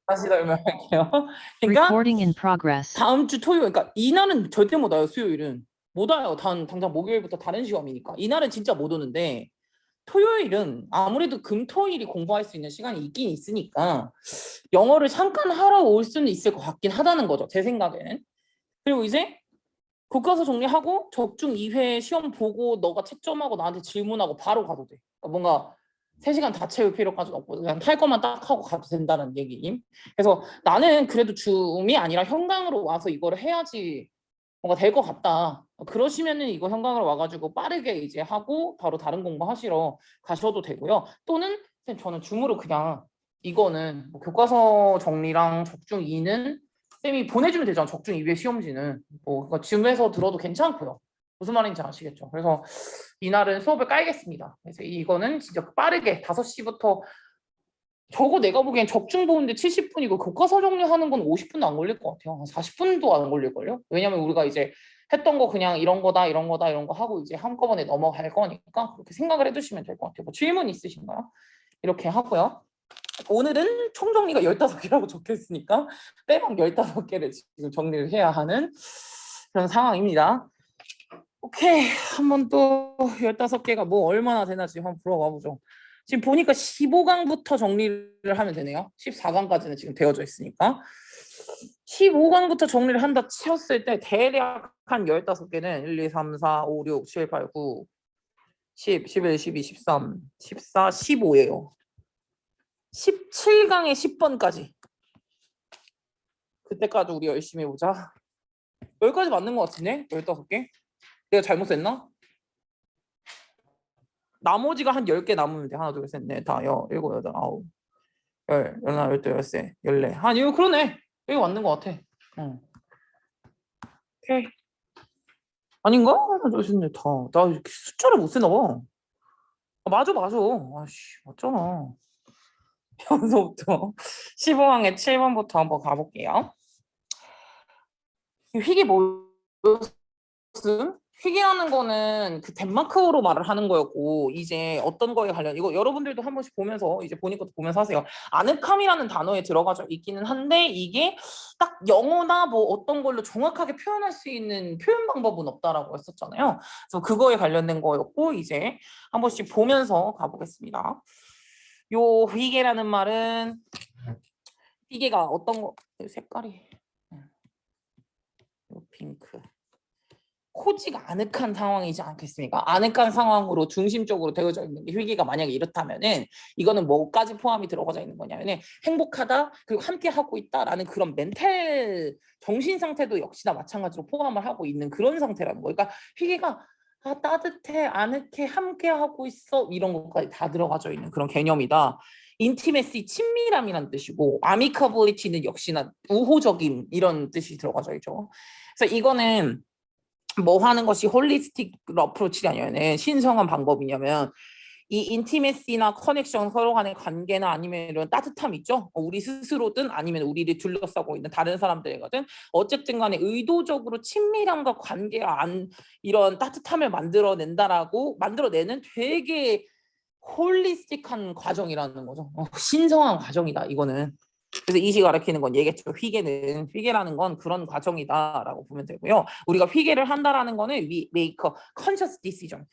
다시 설명할게요. 그러니까 Recording in progress. 다음 주 토요일, 그러니까 이날은 절대 못 와요. 수요일은 못 와요. 당장 목요일부터 다른 시험이니까 이날은 진짜 못 오는데 토요일은 아무래도 금토일이 공부할 수 있는 시간이 있긴 있으니까 영어를 잠깐 하러 올 수는 있을 것 같긴 하다는 거죠. 제 생각에는. 그리고 이제 교과서 정리하고 적중 2회 시험 보고 너가 채점하고 나한테 질문하고 바로 가도 돼. 그러니까 뭔가 3시간 다 채울 필요까지는 없고 그냥 탈 것만 딱 하고 가도 된다는 얘기임. 그래서 나는 그래도 줌이 아니라 현강으로 와서 이거를 해야지 뭔가 될 것 같다. 그러시면은 이거 현강으로 와가지고 빠르게 이제 하고 바로 다른 공부 하시러 가셔도 되고요. 또는 저는 줌으로 그냥 이거는 뭐 교과서 정리랑 적중 2는 쌤이 보내주면 되잖아. 적중 2회 시험지는 뭐 그러니까 줌에서 들어도 괜찮고요. 무슨 말인지 아시겠죠? 그래서 이날은 수업을 깔겠습니다. 그래서 이거는 진짜 빠르게 5시부터 저거 내가 보기엔 적중 보는데 70분이고 교과서 정리하는 건 50분도 안 걸릴 것 같아요. 한 40분도 안 걸릴걸요? 왜냐면 우리가 이제 했던 거 그냥 이런 거다 이런 거다 이런 거 하고 이제 한꺼번에 넘어갈 거니까 그렇게 생각을 해두시면 될 것 같아요. 뭐 질문 있으신가요? 이렇게 하고요. 오늘은 총 정리가 15개라고 적혀 있으니까 빼박 15개를 지금 정리를 해야 하는 그런 상황입니다. 오케이. 한번 또 15개가 뭐 얼마나 되나 지금 한번 풀어가 보죠. 지금 보니까 15강부터 정리를 하면 되네요. 14강까지는 지금 되어져 있으니까. 15강부터 정리를 한다 치었을 때 대략 한 15개는 1, 2, 3, 4, 5, 6, 7, 8, 9, 10, 11, 12, 13, 14, 15예요. 17강에 10번까지. 그때까지 우리 열심히 해보자. 여기까지 맞는 것 같은데? 15개? 내가 잘못 셌나? 나머지가 한 10개 남으면 돼. 하나, 둘, 셋, 넷, 다, 일곱, 여덟, 아홉, 열, 열하나, 열둘, 열세, 열네. 한 이거 그러네. 이거 맞는 것 같아. 응. 오케이. 아닌가? 하나, 둘, 셋, 넷, 다. 나 이렇게 숫자를 못 쓰나 봐. 아, 맞아. 아씨, 맞잖아. 여기서부터 15항의 7번부터 한번 가볼게요. 휘기 뭐였음? 휘기라는 거는 그 덴마크어로 말을 하는 거였고 이제 어떤 거에 관련 이거 여러분들도 한 번씩 보면서 이제 본인 것도 보면서 하세요. 아늑함이라는 단어에 들어가져 있기는 한데 이게 딱 영어나 뭐 어떤 걸로 정확하게 표현할 수 있는 표현 방법은 없다라고 했었잖아요. 그래서 그거에 관련된 거였고 이제 한 번씩 보면서 가보겠습니다. 요 휘게라는 말은 휘게가 어떤 거 색깔이 요 핑크 코지가 아늑한 상황이지 않겠습니까? 아늑한 상황으로 중심적으로 되어져 있는 게 휘기가 만약에 이렇다면은 이거는 뭐까지 포함이 들어가져 있는 거냐면은 행복하다 그리고 함께 하고 있다라는 그런 멘탈 정신 상태도 역시나 마찬가지로 포함을 하고 있는 그런 상태라는 거. 그러니까 휘기가 아, 따뜻해 아늑해 함께 하고 있어 이런 것까지 다 들어가져 있는 그런 개념이다. 인티메시 친밀함이란 뜻이고 아미카블리티는 역시나 우호적인 이런 뜻이 들어가져 있죠. 그래서 이거는 뭐 하는 것이 홀리스틱 어프로치가 아니면 신성한 방법이냐면 이 인티메시나 커넥션 서로 간의 관계나 아니면 이런 따뜻함 있죠. 우리 스스로든 아니면 우리를 둘러싸고 있는 다른 사람들이거든. 어쨌든 간에 의도적으로 친밀함과 관계가 이런 따뜻함을 만들어내는 되게 홀리스틱한 과정이라는 거죠. 신성한 과정이다 이거는. 그래서 이시 가리키는 건 얘겠죠. 휘게라는 건 그런 과정이다라고 보면 되고요. 우리가 휘게를 한다라는 거는 we make a conscious decision.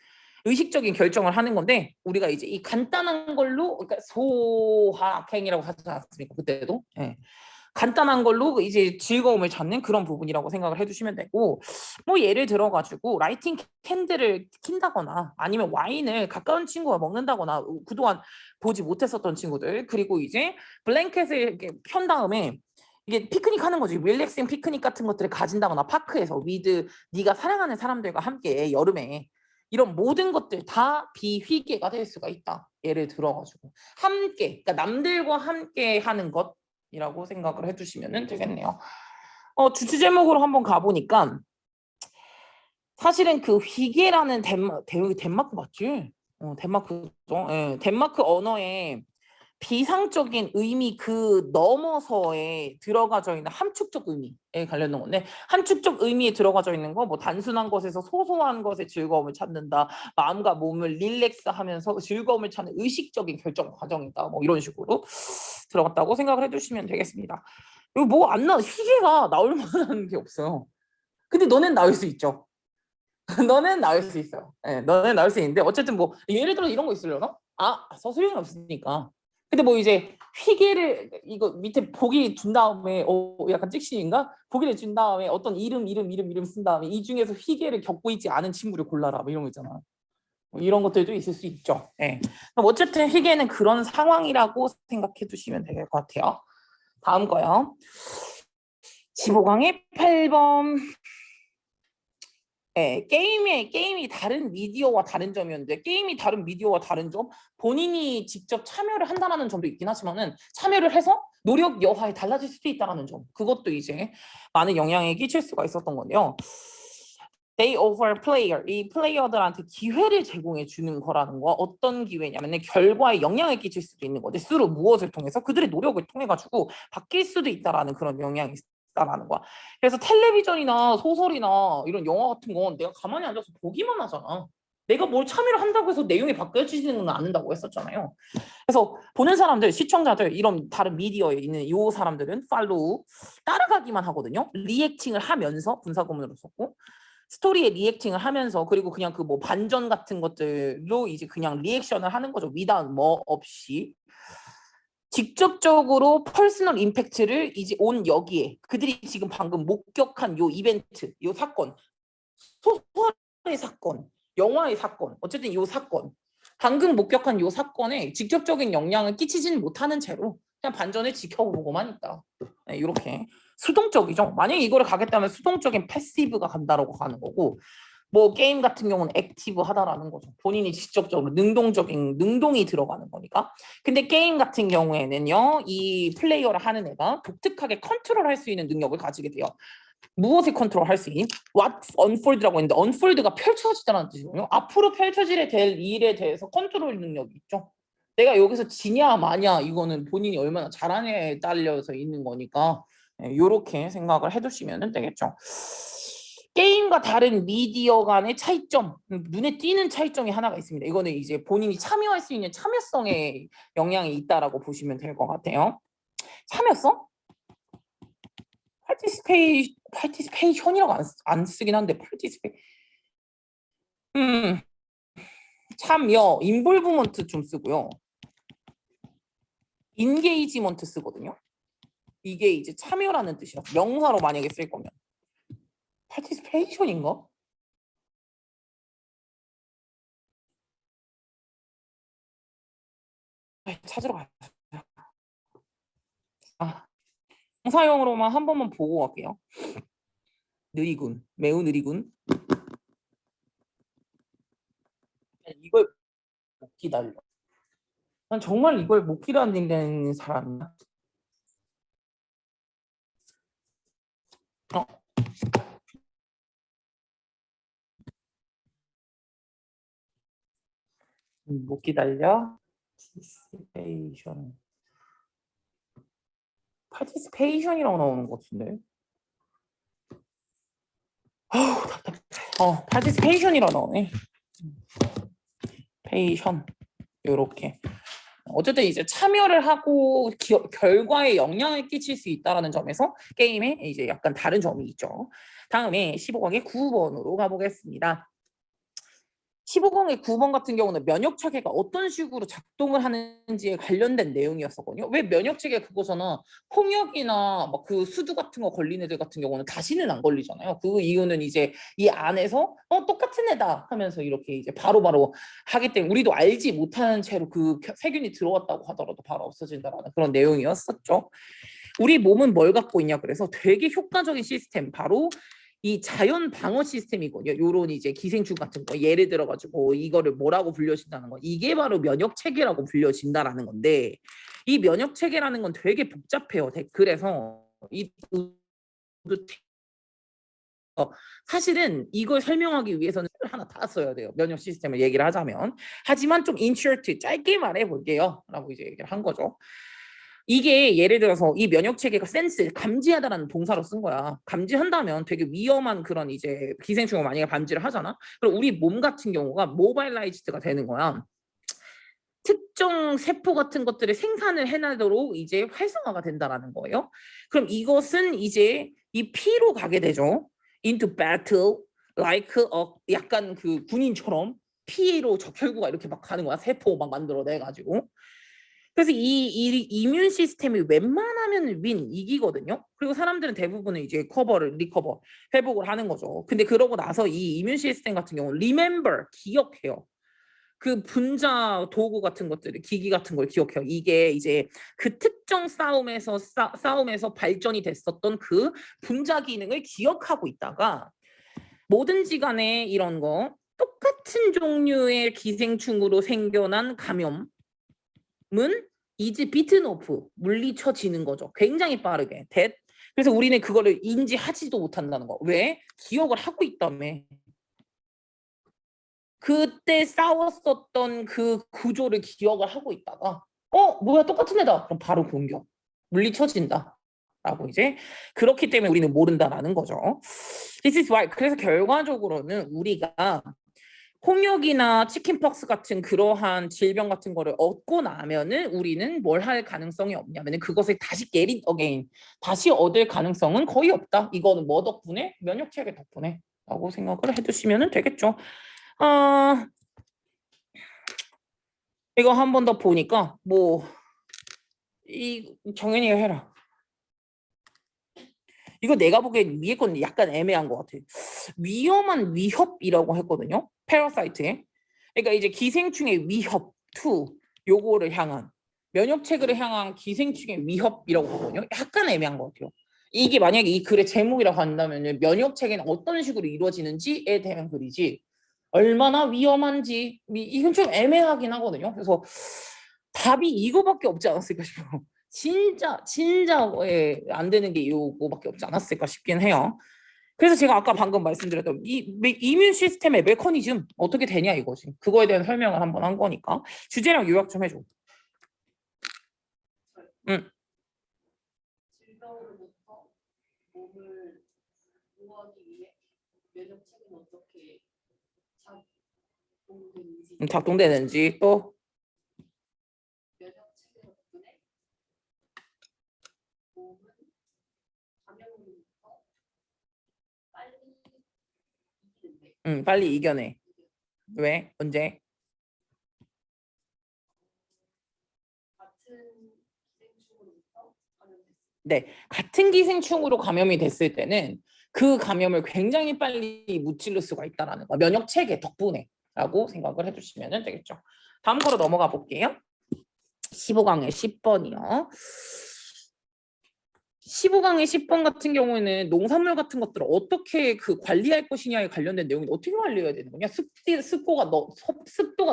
의식적인 결정을 하는 건데 우리가 이제 이 간단한 걸로 그러니까 소확행이라고 하지 않았습니까? 그때도. 예. 간단한 걸로 이제 즐거움을 찾는 그런 부분이라고 생각을 해주시면 되고 뭐 예를 들어가지고 라이팅 캔들을 킨다거나 아니면 와인을 가까운 친구가 먹는다거나 그동안 보지 못했었던 친구들 그리고 이제 블랭켓을 이렇게 편 다음에 이게 피크닉 하는 거지 릴렉싱 피크닉 같은 것들을 가진다거나 파크에서 위드 네가 사랑하는 사람들과 함께 여름에 이런 모든 것들 다 비휘계가 될 수가 있다. 예를 들어가지고 함께 그러니까 남들과 함께 하는 것 이라고 생각을 해주시면 되겠네요. 주제 제목으로 한번 가보니까 사실은 그 휘게라는 덴마크 맞지? 덴마크죠. 예, 덴마크 언어의 비상적인 의미 그 넘어서에 들어가져 있는 함축적 의미에 관련된 건데, 함축적 의미에 들어가져 있는 거 뭐 단순한 것에서 소소한 것의 즐거움을 찾는다, 마음과 몸을 릴렉스하면서 즐거움을 찾는 의식적인 결정 과정이다, 뭐 이런 식으로 들어갔다고 생각을 해주시면 되겠습니다. 이거 뭐 안 나, 희귀가 나올 만한 게 없어요. 근데 너는 나올 수 있죠. 너는 나올 수 있어요. 네, 너는 나올 수 있는데 어쨌든 뭐 예를 들어 이런 거 있으려나? 서술형이 없으니까. 근데 뭐 이제 휘계를 이거 밑에 보기 준 다음에 약간 찍신인가? 보기를 준 다음에 어떤 이름 쓴 다음에 이 중에서 휘계를 겪고 있지 않은 친구를 골라라, 뭐 이런 거 있잖아. 뭐 이런 것들도 있을 수 있죠. 네. 그럼 어쨌든 휘계는 그런 상황이라고 생각해 두시면 될 것 같아요. 다음 거요. 15강의 8번. 네, 게임이 다른 미디어와 다른 점이었는데, 게임이 다른 미디어와 다른 점, 본인이 직접 참여를 한다는 점도 있긴 하지만은 참여를 해서 노력 여하에 달라질 수도 있다는 점, 그것도 이제 많은 영향을 끼칠 수가 있었던 건데요. They offer player, 이 플레이어들한테 기회를 제공해 주는 거라는 거, 어떤 기회냐면 결과에 영향을 끼칠 수도 있는 건데, 스스로 무엇을 통해서 그들의 노력을 통해 가지고 바뀔 수도 있다라는 그런 영향이 있다라는 거야. 그래서 텔레비전이나 소설이나 이런 영화 같은 건 내가 가만히 앉아서 보기만 하잖아. 내가 뭘 참여를 한다고 해서 내용이 바뀌어지지는 건 않는다고 했었잖아요. 그래서 보는 사람들, 시청자들, 이런 다른 미디어에 있는 이 사람들은 팔로우 따라가기만 하거든요. 리액팅을 하면서 분사구문으로 썼고, 스토리에 리액팅을 하면서, 그리고 그냥 그 뭐 반전 같은 것들로 이제 그냥 리액션을 하는 거죠. 위단 뭐 없이. 직접적으로 퍼스널 임팩트를 이제 온 여기에 그들이 지금 방금 목격한 요 이벤트, 요 사건, 소설의 사건, 영화의 사건, 어쨌든 요 사건, 방금 목격한 요 사건에 직접적인 영향을 끼치지는 못하는 채로 그냥 반전을 지켜보고만 있다. 네, 이렇게 수동적이죠. 만약에 이거를 가겠다면 수동적인 패시브가 간다라고 가는 거고, 뭐 게임 같은 경우는 액티브하다라는 거죠. 본인이 직접적으로 능동이 들어가는 거니까. 근데 게임 같은 경우에는요, 이 플레이어를 하는 애가 독특하게 컨트롤할 수 있는 능력을 가지게 돼요. 무엇을 컨트롤할 수 있니? What unfold라고 했는데, unfold가 펼쳐지다는 뜻이거든요. 앞으로 펼쳐지게 될 일에 대해서 컨트롤 능력이 있죠. 내가 여기서 지냐 마냐, 이거는 본인이 얼마나 잘하냐에 딸려서 있는 거니까 이렇게 생각을 해두시면 되겠죠. 게임과 다른 미디어 간의 차이점, 눈에 띄는 차이점이 하나가 있습니다. 이거는 이제 본인이 참여할 수 있는 참여성에 영향이 있다라고 보시면 될 것 같아요. 참여성? 파티시페이션이라고 안 쓰긴 한데, 참여, 인볼브먼트 좀 쓰고요. 인게이지먼트 쓰거든요. 이게 이제 참여라는 뜻이라, 명사로 만약에 쓸 거면 파티시페이션인가? 찾으러 가요. 명사용으로만 한 번만 보고 갈게요. 느리군, 매우 느리군. 이걸 못 기다려. 난 정말 이걸 못 기다리는 사람이야. 못 기다려. 파티시페이션이라고 나오는 것 같은데. 파티시페이션이라고 나오네. 페이션, 요렇게. 어쨌든 이제 참여를 하고 결과에 영향을 끼칠 수 있다는 점에서 게임에 이제 약간 다른 점이 있죠. 다음에 15강의 9번으로 가보겠습니다. 15강의 9번 같은 경우는 면역 체계가 어떤 식으로 작동을 하는지에 관련된 내용이었었거든요. 왜 면역 체계 그거잖아. 홍역이나 막 그 수두 같은 거 걸린 애들 같은 경우는 다시는 안 걸리잖아요. 그 이유는 이제 이 안에서 똑같은 애다 하면서 이렇게 이제 바로바로 하기 때문에, 우리도 알지 못하는 채로 그 세균이 들어왔다고 하더라도 바로 없어진다라는 그런 내용이었었죠. 우리 몸은 뭘 갖고 있냐, 그래서 되게 효과적인 시스템, 바로 이 자연 방어 시스템이거든요. 요런 이제 기생충 같은 거 예를 들어 가지고 이거를 뭐라고 불려진다는 거, 이게 바로 면역 체계라고 불려진다라는 건데, 이 면역 체계라는 건 되게 복잡해요. 그래서 이 사실은 이걸 설명하기 위해서는 하나 다 써야 돼요. 면역 시스템을 얘기를 하자면. 하지만 좀 인셔트 짧게 말해 볼게요. 라고 이제 얘기를 한 거죠. 이게 예를 들어서 이 면역 체계가 센스, 감지하다라는 동사로 쓴 거야. 감지한다면 되게 위험한 그런 이제 기생충을 만약에 감지를 하잖아. 그럼 우리 몸 같은 경우가 모바일라이즈드가 되는 거야. 특정 세포 같은 것들을 생산을 해나도록 이제 활성화가 된다라는 거예요. 그럼 이것은 이제 이 P로 가게 되죠. into battle, like 약간 그 군인처럼 P로 적혈구가 이렇게 막 가는 거야. 세포 막 만들어내 가지고. 그래서 이 이뮨 시스템이 웬만하면 이기거든요. 그리고 사람들은 대부분은 이제 리커버, 회복을 하는 거죠. 근데 그러고 나서 이 이뮨 시스템 같은 경우는 remember, 기억해요. 그 분자 도구 같은 것들을 기기 같은 걸 기억해요. 이게 이제 그 특정 싸움에서 발전이 됐었던 그 분자 기능을 기억하고 있다가 뭐든지 간에 이런 거 똑같은 종류의 기생충으로 생겨난 감염은 이제 비트노프 물리쳐지는 거죠. 굉장히 빠르게. 그래서 우리는 그거를 인지하지도 못한다는 거. 왜? 기억을 하고 있다며. 그때 싸웠었던 그 구조를 기억을 하고 있다가 뭐야 똑같은 애다. 그럼 바로 공격. 물리쳐진다. 라고 이제 그렇기 때문에 우리는 모른다라는 거죠. This is why. 그래서 결과적으로는 우리가 홍역이나 치킨박스 같은 그러한 질병 같은 거를 얻고 나면은 우리는 뭘 할 가능성이 없냐면은 그것을 다시 다시 얻을 가능성은 거의 없다. 이거는 뭐 덕분에? 면역체계 덕분에 라고 생각을 해두시면 되겠죠. 이거 한 번 더 보니까 이 정연이가 해라. 이거 내가 보기엔 위에 건 약간 애매한 것 같아. 위험한 위협이라고 했거든요. 패러사이트에. 그러니까 이제 기생충의 위협 2 요거를 향한 면역 체계를 향한 기생충의 위협이라고 하거든요. 약간 애매한 것 같아요. 이게 만약에 이 글의 제목이라고 한다면 면역 체계는 어떤 식으로 이루어지는지에 대한 글이지 얼마나 위험한지 이건 좀 애매하긴 하거든요. 그래서 답이 이거밖에 없지 않았을까 싶어요. 진짜 안 되는 게 이거밖에 없지 않았을까 싶긴 해요. 그래서 제가 아까 방금 말씀드렸던 이 이뮨 시스템의 메커니즘 어떻게 되냐 이거지. 그거에 대한 설명을 한번 한 거니까 주제랑 요약 좀 해줘. 응. 질병으로부터 몸을 보호하기 위해 면역 체계는 어떻게 작동되는지 또 면역 체계 덕분에 몸은 감염으로부터 빨리 이기는데. 빨리 이겨내. 왜? 언제? 네, 같은 기생충으로 감염이 됐을 때는 그 감염을 굉장히 빨리 무찌를 수가 있다는 거. 면역 체계 덕분에라고 생각을 해주시면 되겠죠. 다음 거로 넘어가 볼게요. 15강의 10번이요. 15강의 10번 같은 경우에는 농산물 같은 것들을 어떻게 그 관리할 것이냐에 관련된 내용이 어떻게 관리해야 되는 거냐. 습도가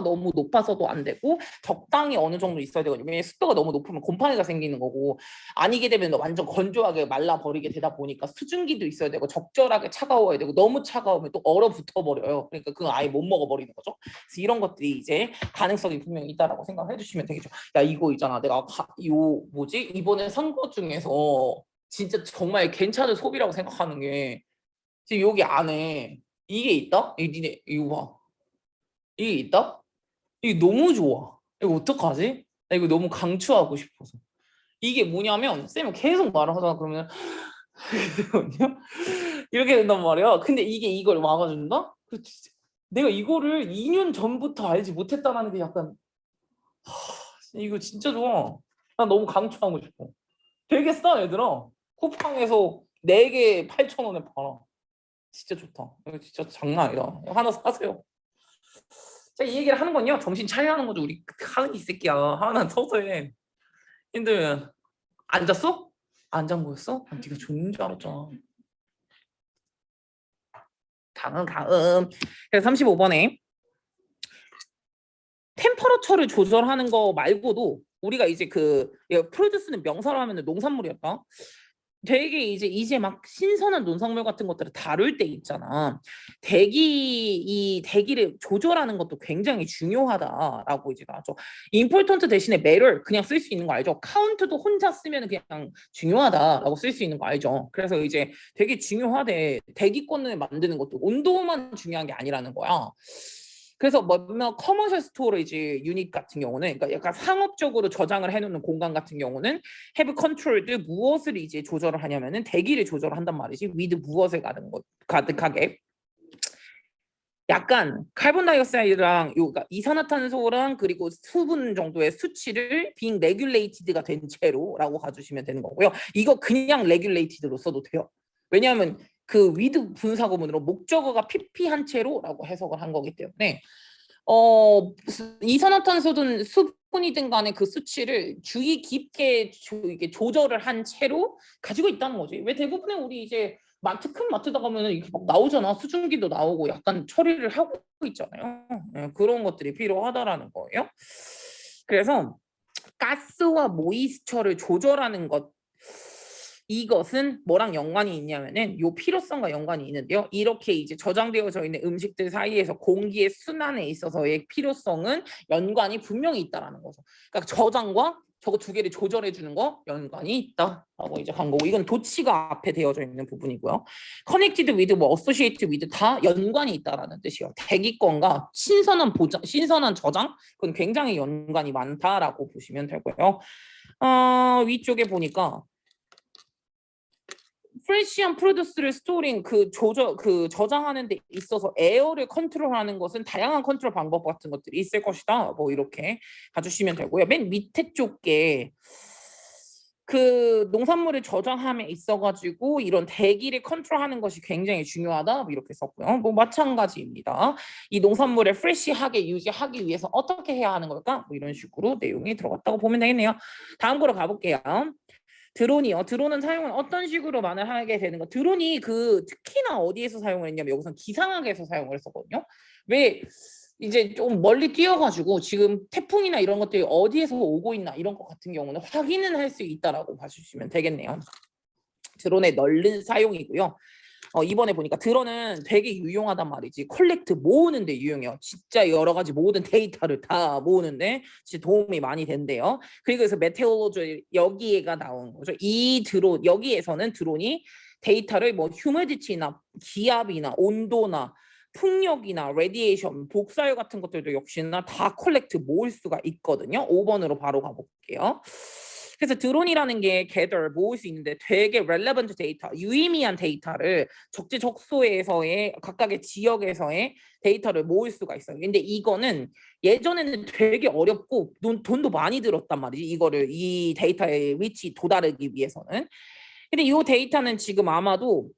너무 높아서도 안 되고 적당히 어느 정도 있어야 되거든요. 왜냐면 습도가 너무 높으면 곰팡이가 생기는 거고 아니게 되면 완전 건조하게 말라버리게 되다 보니까 수증기도 있어야 되고 적절하게 차가워야 되고 너무 차가우면 또 얼어붙어 버려요. 그러니까 그거 아예 못 먹어버리는 거죠. 그래서 이런 것들이 이제 가능성이 분명히 있다라고 생각해 주시면 되겠죠. 야 이거 있잖아. 내가 이번에 선거 중에서 진짜 정말 괜찮은 소비라고 생각하는 게 지금 여기 안에 이게 있다? 니네 이거 봐. 이게 있다? 이게 너무 좋아. 이거 어떡하지? 나 이거 너무 강추하고 싶어서. 이게 뭐냐면 쌤은 계속 말을 하잖아. 그러면 이렇게 된단 말이야. 근데 이걸 막아준다? 내가 이거를 2년 전부터 알지 못했다는 게 약간 이거 진짜 좋아. 난 너무 강추하고 싶어. 되게 싸 얘들아. 쿠팡에서 4개 8,000원에 팔아. 진짜 좋다. 이거 진짜 장난 아니다. 하나 사세요. 제가 이 얘기를 하는 건요. 정신 차리라는 거죠. 우리 하은 이 새끼야. 하나 서서 해. 힘들면 안 잤어? 안 잔 거였어? 네가 졸린 줄 알았잖아. 다음. 그래서 35번에 템퍼러처를 조절하는 거 말고도 우리가 이제 프로듀스는 명사로 하면 농산물이었다. 되게 이제 막 신선한 논산물 같은 것들을 다룰 때 있잖아. 이 대기를 조절하는 것도 굉장히 중요하다라고 이제 나죠. important 대신에 matter 그냥 쓸 수 있는 거 알죠? count도 혼자 쓰면 그냥 중요하다라고 쓸 수 있는 거 알죠? 그래서 이제 되게 중요하대. 대기권을 만드는 것도 온도만 중요한 게 아니라는 거야. 그래서 뭐냐 커머셜 스토리지 유닛 같은 경우는 그러니까 약간 상업적으로 저장을 해놓는 공간 같은 경우는 have controlled 무엇을 이제 조절을 하냐면은 대기를 조절한단 말이지. with 무엇을 가는 것 가득하게. 약간 카본 다이옥사이드랑 그러니까 이산화탄소랑 그리고 수분 정도의 수치를 being regulated가 된 채로라고 가주시면 되는 거고요. 이거 그냥 regulated로 써도 돼요. 왜냐하면 그 with 분사구문으로 목적어가 pp한 채로라고 해석을 한 거기 때문에 이산화탄소든 수분이든 간에 그 수치를 주의 깊게 이게 조절을 한 채로 가지고 있다는 거지. 왜 대부분의 우리 이제 큰 마트다 가면은 이렇게 막 나오잖아. 수증기도 나오고 약간 처리를 하고 있잖아요. 예, 그런 것들이 필요하다라는 거예요. 그래서 가스와 모이스처를 조절하는 것 이것은 뭐랑 연관이 있냐면은 요 필요성과 연관이 있는데요. 이렇게 이제 저장되어져 있는 음식들 사이에서 공기의 순환에 있어서의 필요성은 연관이 분명히 있다라는 거죠. 그러니까 저장과 저거 두 개를 조절해 주는 거 연관이 있다라고 이제 간 거고 이건 도치가 앞에 되어져 있는 부분이고요. connected with 뭐 associated with 다 연관이 있다라는 뜻이에요. 대기권과 신선한 저장 그건 굉장히 연관이 많다라고 보시면 되고요. 위쪽에 보니까 프레시한 프로듀스를 스토링 그 저장하는 데 있어서 에어를 컨트롤하는 것은 다양한 컨트롤 방법 같은 것들이 있을 것이다. 뭐 이렇게 봐주시면 되고요. 맨 밑에 쪽에 그 농산물을 저장함에 있어가지고 이런 대기를 컨트롤하는 것이 굉장히 중요하다. 뭐 이렇게 썼고요. 뭐 마찬가지입니다. 이 농산물을 프레시하게 유지하기 위해서 어떻게 해야 하는 걸까? 뭐 이런 식으로 내용이 들어갔다고 보면 되겠네요. 다음 거로 가볼게요. 드론이요. 드론은 사용은 어떤 식으로만을 하게 되는 거? 드론이 그 특히나 어디에서 사용을 했냐면 여기서 기상학에서 사용을 했었거든요. 왜 이제 좀 멀리 뛰어가지고 지금 태풍이나 이런 것들이 어디에서 오고 있나 이런 것 같은 경우는 확인은 할 수 있다라고 봐주시면 되겠네요. 드론의 널린 사용이고요. 이번에 보니까 드론은 되게 유용하단 말이지. 콜렉트 모으는데 유용해요. 진짜 여러 가지 모든 데이터를 다 모으는데 진짜 도움이 많이 된대요. 그래서 메테올로지 여기에가 나온 거죠. 이 드론 여기에서는 드론이 데이터를 뭐 휴미디티나 기압이나 온도나 풍력이나 레디에이션, 복사열 같은 것들도 역시나 다 콜렉트 모을 수가 있거든요. 5번으로 바로 가볼게요. 그래서 드론이라는 게 gather 모을 수 있는데 되게 relevant 데이터, 유의미한 데이터를 적재적소에서의 각각의 지역에서의 데이터를 모을 수가 있어요. 근데 이거는 예전에는 되게 어렵고 돈도 많이 들었단 말이지. 이 데이터의 위치 도달하기 위해서는. 근데 이 데이터는 지금 아마도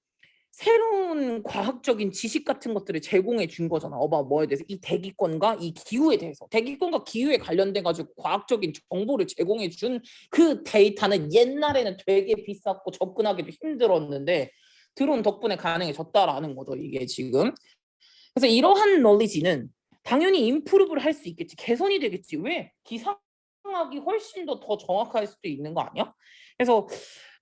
새로운 과학적인 지식 같은 것들을 제공해 준 거잖아. 뭐에 대해서 이 대기권과 이 기후에 대해서 대기권과 기후에 관련돼 가지고 과학적인 정보를 제공해 준 그 데이터는 옛날에는 되게 비쌌고 접근하기도 힘들었는데 드론 덕분에 가능해졌다라는 거죠. 이게 지금. 그래서 이러한 널리지는 당연히 임프루브를 할 수 있겠지. 개선이 되겠지. 왜? 기상학이 훨씬 더 정확할 수도 있는 거 아니야? 그래서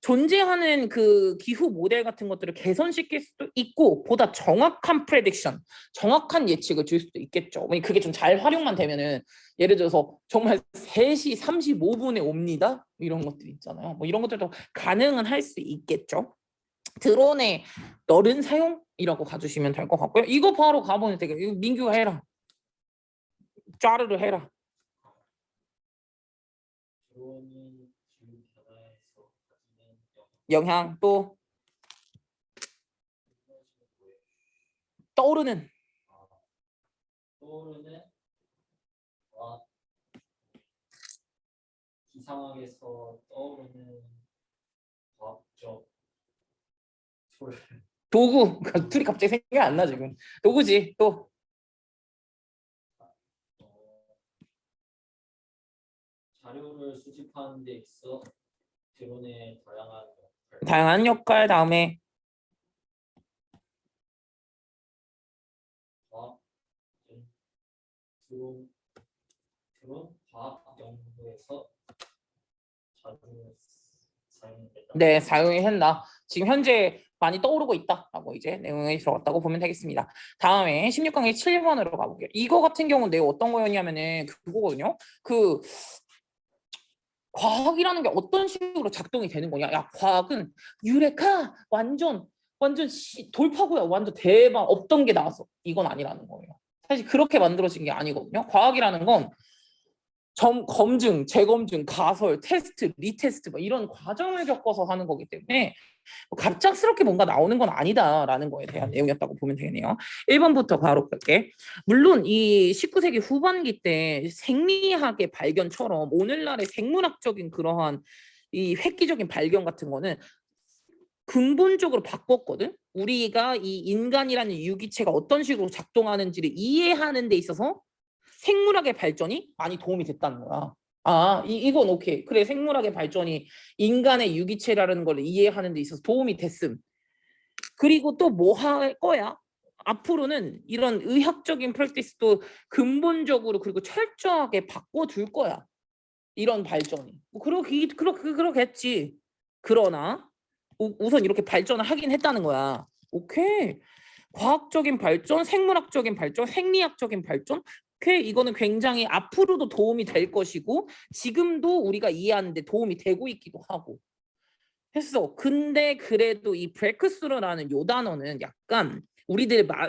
존재하는 그 기후 모델 같은 것들을 개선시킬 수도 있고 보다 정확한 프레딕션, 정확한 예측을 줄 수도 있겠죠. 그게 좀 잘 활용만 되면은 예를 들어서 정말 3시 35분에 옵니다. 이런 것들 있잖아요. 뭐 이런 것들도 가능은 할 수 있겠죠. 드론의 넓은 사용이라고 가주시면 될 것 같고요. 이거 바로 가보면 되게 이거 민규가 해라. 짜르르 해라. 드론이 지금 바다에서 가지는 영향 또 떠오르는 떠오르는 기상학에서 떠오르는 과학적 툴, 도구. 둘이 갑자기 생각이 안 나 지금. 도구지 또 자료를 수집하는 데 있어 드론의 다양한 역할 다음에 과학 드론 과학 연구에서 자주 사용했다. 네, 사용이 했나. 지금 현재 많이 떠오르고 있다라고 이제 내용이 들어갔다고 보면 되겠습니다. 다음에 16강의 7번으로 가볼게요. 이거 같은 경우는 내용 어떤 거였냐면은 그거거든요. 그 과학이라는 게 어떤 식으로 작동이 되는 거냐? 야, 과학은 유레카 완전 돌파구야. 완전 대박 없던 게 나왔어. 이건 아니라는 거예요. 사실 그렇게 만들어진 게 아니거든요. 과학이라는 건 검증, 재검증, 가설, 테스트, 리테스트 뭐 이런 과정을 겪어서 하는 거기 때문에 갑작스럽게 뭔가 나오는 건 아니다라는 거에 대한 내용이었다고 보면 되겠네요. 1번부터 바로 볼게. 물론 이 19세기 후반기 때 생리학의 발견처럼 오늘날의 생물학적인 그러한 이 획기적인 발견 같은 거는 근본적으로 바꿨거든. 우리가 이 인간이라는 유기체가 어떤 식으로 작동하는지를 이해하는 데 있어서 생물학의 발전이 많이 도움이 됐다는 거야. 아, 이건 오케이. 그래, 생물학의 발전이 인간의 유기체라는 걸 이해하는 데 있어서 도움이 됐음. 그리고 또 뭐 할 거야? 앞으로는 이런 의학적인 프랙티스도 근본적으로 그리고 철저하게 바꿔둘 거야. 이런 발전이. 뭐 그러겠지. 그러나 우선 이렇게 발전을 하긴 했다는 거야. 오케이. 과학적인 발전, 생물학적인 발전, 생리학적인 발전, 오케이. 이거는 굉장히 앞으로도 도움이 될 것이고 지금도 우리가 이해하는 데 도움이 되고 있기도 하고 했어. 근데 그래도 이 브레이크스루라는 요 단어는 약간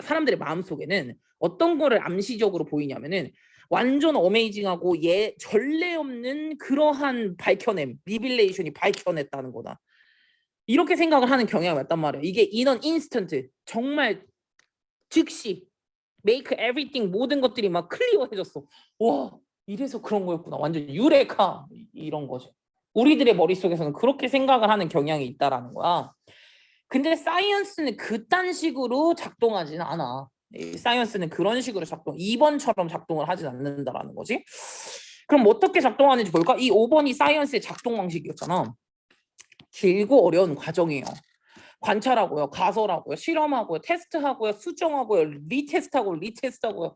사람들의 마음속에는 어떤 거를 암시적으로 보이냐면은 완전 어메이징하고 전례 없는 그러한 밝혀냄, 리빌레이션이 밝혀냈다는 거다. 이렇게 생각을 하는 경향이 있단 말이야. 이게 인원 인스턴트, 정말 즉시 make everything 모든 것들이 막 클리어해졌어. 와, 이래서 그런 거였구나. 완전 유레카 이런 거죠. 우리들의 머릿속에서는 그렇게 생각을 하는 경향이 있다라는 거야. 근데 사이언스는 그딴 식으로 작동하지는 않아. 사이언스는 그런 식으로 2번처럼 작동을 하진 않는다라는 거지. 그럼 어떻게 작동하는지 볼까? 이 5번이 사이언스의 작동 방식이었잖아. 길고 어려운 과정이에요. 관찰하고요, 가설하고요, 실험하고요, 테스트하고요, 수정하고요, 리테스트하고요.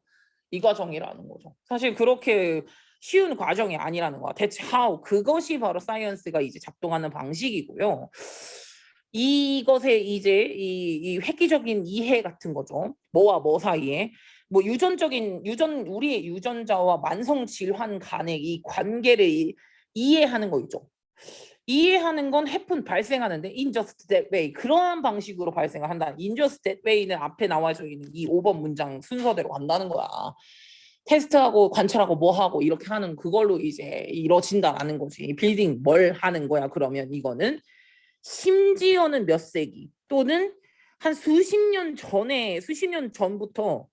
이 과정이라는 거죠. 사실 그렇게 쉬운 과정이 아니라는 거야. 대체 그것이 바로 사이언스가 이제 작동하는 방식이고요. 이것에 이제 이 획기적인 이해 같은 거죠. 뭐와 뭐 사이에 뭐 우리의 유전자와 만성 질환 간의 이 관계를 이해하는 거 있죠. 이해하는 건 발생하는데 in just that way 그러한 방식으로 발생을 한다. in just that way는 앞에 나와져 있는 이 5번 문장 순서대로 간다는 거야. 테스트하고 관찰하고 뭐 하고 이렇게 하는 그걸로 이제 이루어진다라는 거지. 빌딩 뭘 하는 거야? 그러면 이거는 심지어는 몇 세기 또는 한 수십 년 전부터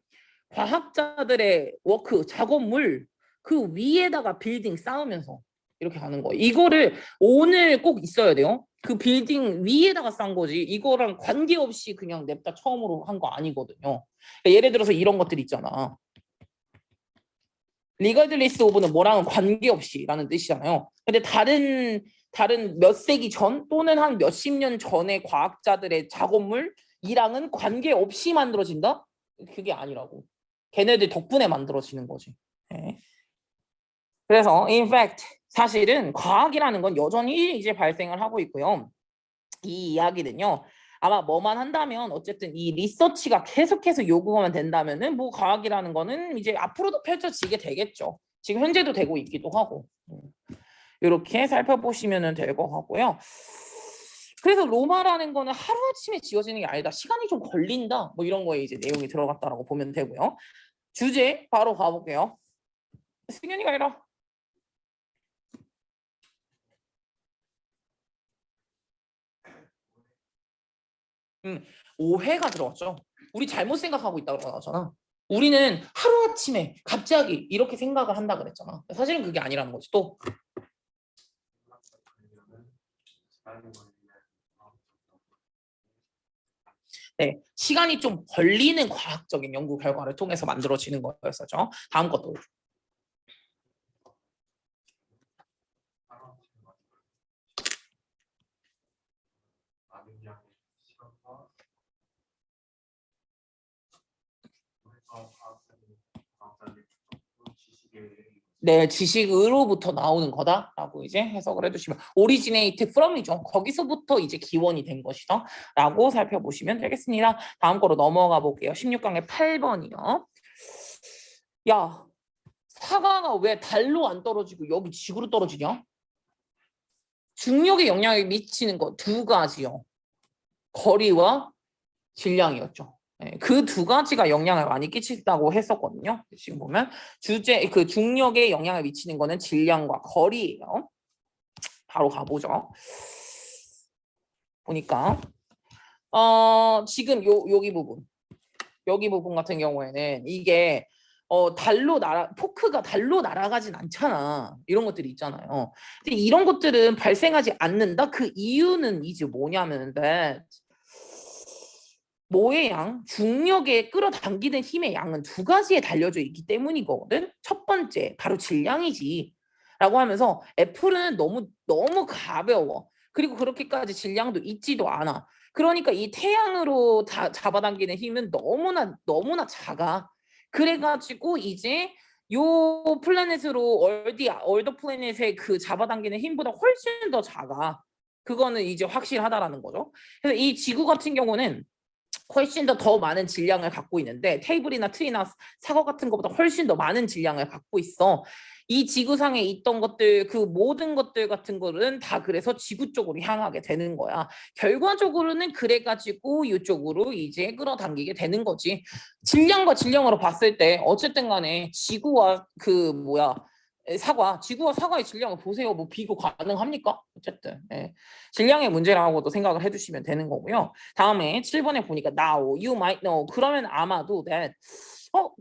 과학자들의 작업물 그 위에다가 빌딩 쌓으면서 이렇게 하는 거예요. 이거를 오늘 꼭 있어야 돼요. 그 빌딩 위에다가 쌓은 거지. 이거랑 관계없이 그냥 냅다 처음으로 한 거 아니거든요. 그러니까 예를 들어서 이런 것들 있잖아. 리거들리스 오브는 뭐랑은 관계없이라는 뜻이잖아요. 근데 다른 몇 세기 전 또는 한 몇십 년 전의 과학자들의 작업물이랑은 관계없이 만들어진다? 그게 아니라고. 걔네들 덕분에 만들어지는 거지. 네. 그래서 in fact 사실은 과학이라는 건 여전히 이제 발생을 하고 있고요. 이 이야기는요. 아마 뭐만 한다면 어쨌든 이 리서치가 계속해서 요구가 된다면은 뭐 과학이라는 거는 이제 앞으로도 펼쳐지게 되겠죠. 지금 현재도 되고 있기도 하고. 이렇게 살펴보시면 될 것 같고요. 그래서 로마라는 거는 하루아침에 지어지는 게 아니다. 시간이 좀 걸린다. 뭐 이런 거에 이제 내용이 들어갔다라고 보면 되고요. 주제 바로 가볼게요. 승현이가 해라. 오해가 들어왔죠. 우리 잘못 생각하고 있다고 나왔잖아. 우리는 하루아침에 갑자기 이렇게 생각을 한다 그랬잖아. 사실은 그게 아니라는 거지. 또 네, 시간이 좀 걸리는 과학적인 연구 결과를 통해서 만들어지는 거였었죠. 다음 것도 내 지식으로부터 나오는 거다라고 이제 해석을 해두시면 originate from이죠. 거기서부터 이제 기원이 된 것이다라고 살펴보시면 되겠습니다. 다음 거로 넘어가 볼게요. 16강의 8번이요. 야, 사과가 왜 달로 안 떨어지고 여기 지구로 떨어지냐? 중력의 영향을 미치는 거 두 가지요. 거리와 질량이었죠. 그 두 가지가 영향을 많이 끼친다고 했었거든요. 지금 보면 주제 그 중력에 영향을 미치는 거는 질량과 거리예요. 바로 가보죠. 보니까 지금 여기 부분 같은 경우에는 이게 포크가 달로 날아가진 않잖아. 이런 것들이 있잖아요. 근데 이런 것들은 발생하지 않는다. 그 이유는 이제 뭐냐면 뭐의 양? 중력에 끌어당기는 힘의 양은 두 가지에 달려져 있기 때문이거든. 첫 번째, 바로 질량이지. 라고 하면서 애플은 너무 가벼워. 그리고 그렇게까지 질량도 있지도 않아. 그러니까 이 태양으로 잡아당기는 힘은 너무나 작아. 그래가지고 이제 요 플래닛으로 얼더 플래닛의 그 잡아당기는 힘보다 훨씬 더 작아. 그거는 이제 확실하다라는 거죠. 그래서 이 지구 같은 경우는 훨씬 더 많은 질량을 갖고 있는데 테이블이나 트리나 사과 같은 것보다 훨씬 더 많은 질량을 갖고 있어. 이 지구상에 있던 것들 그 모든 것들 같은 거는 다 그래서 지구 쪽으로 향하게 되는 거야. 결과적으로는 그래가지고 이쪽으로 이제 끌어당기게 되는 거지. 질량과 질량으로 봤을 때 어쨌든 간에 지구와 지구와 사과의 질량을 보세요. 뭐 비교 가능합니까? 어쨌든 질량의 문제라고도 생각을 해주시면 되는 거고요. 다음에 7번에 보니까 now, you might know. 그러면 아마도 that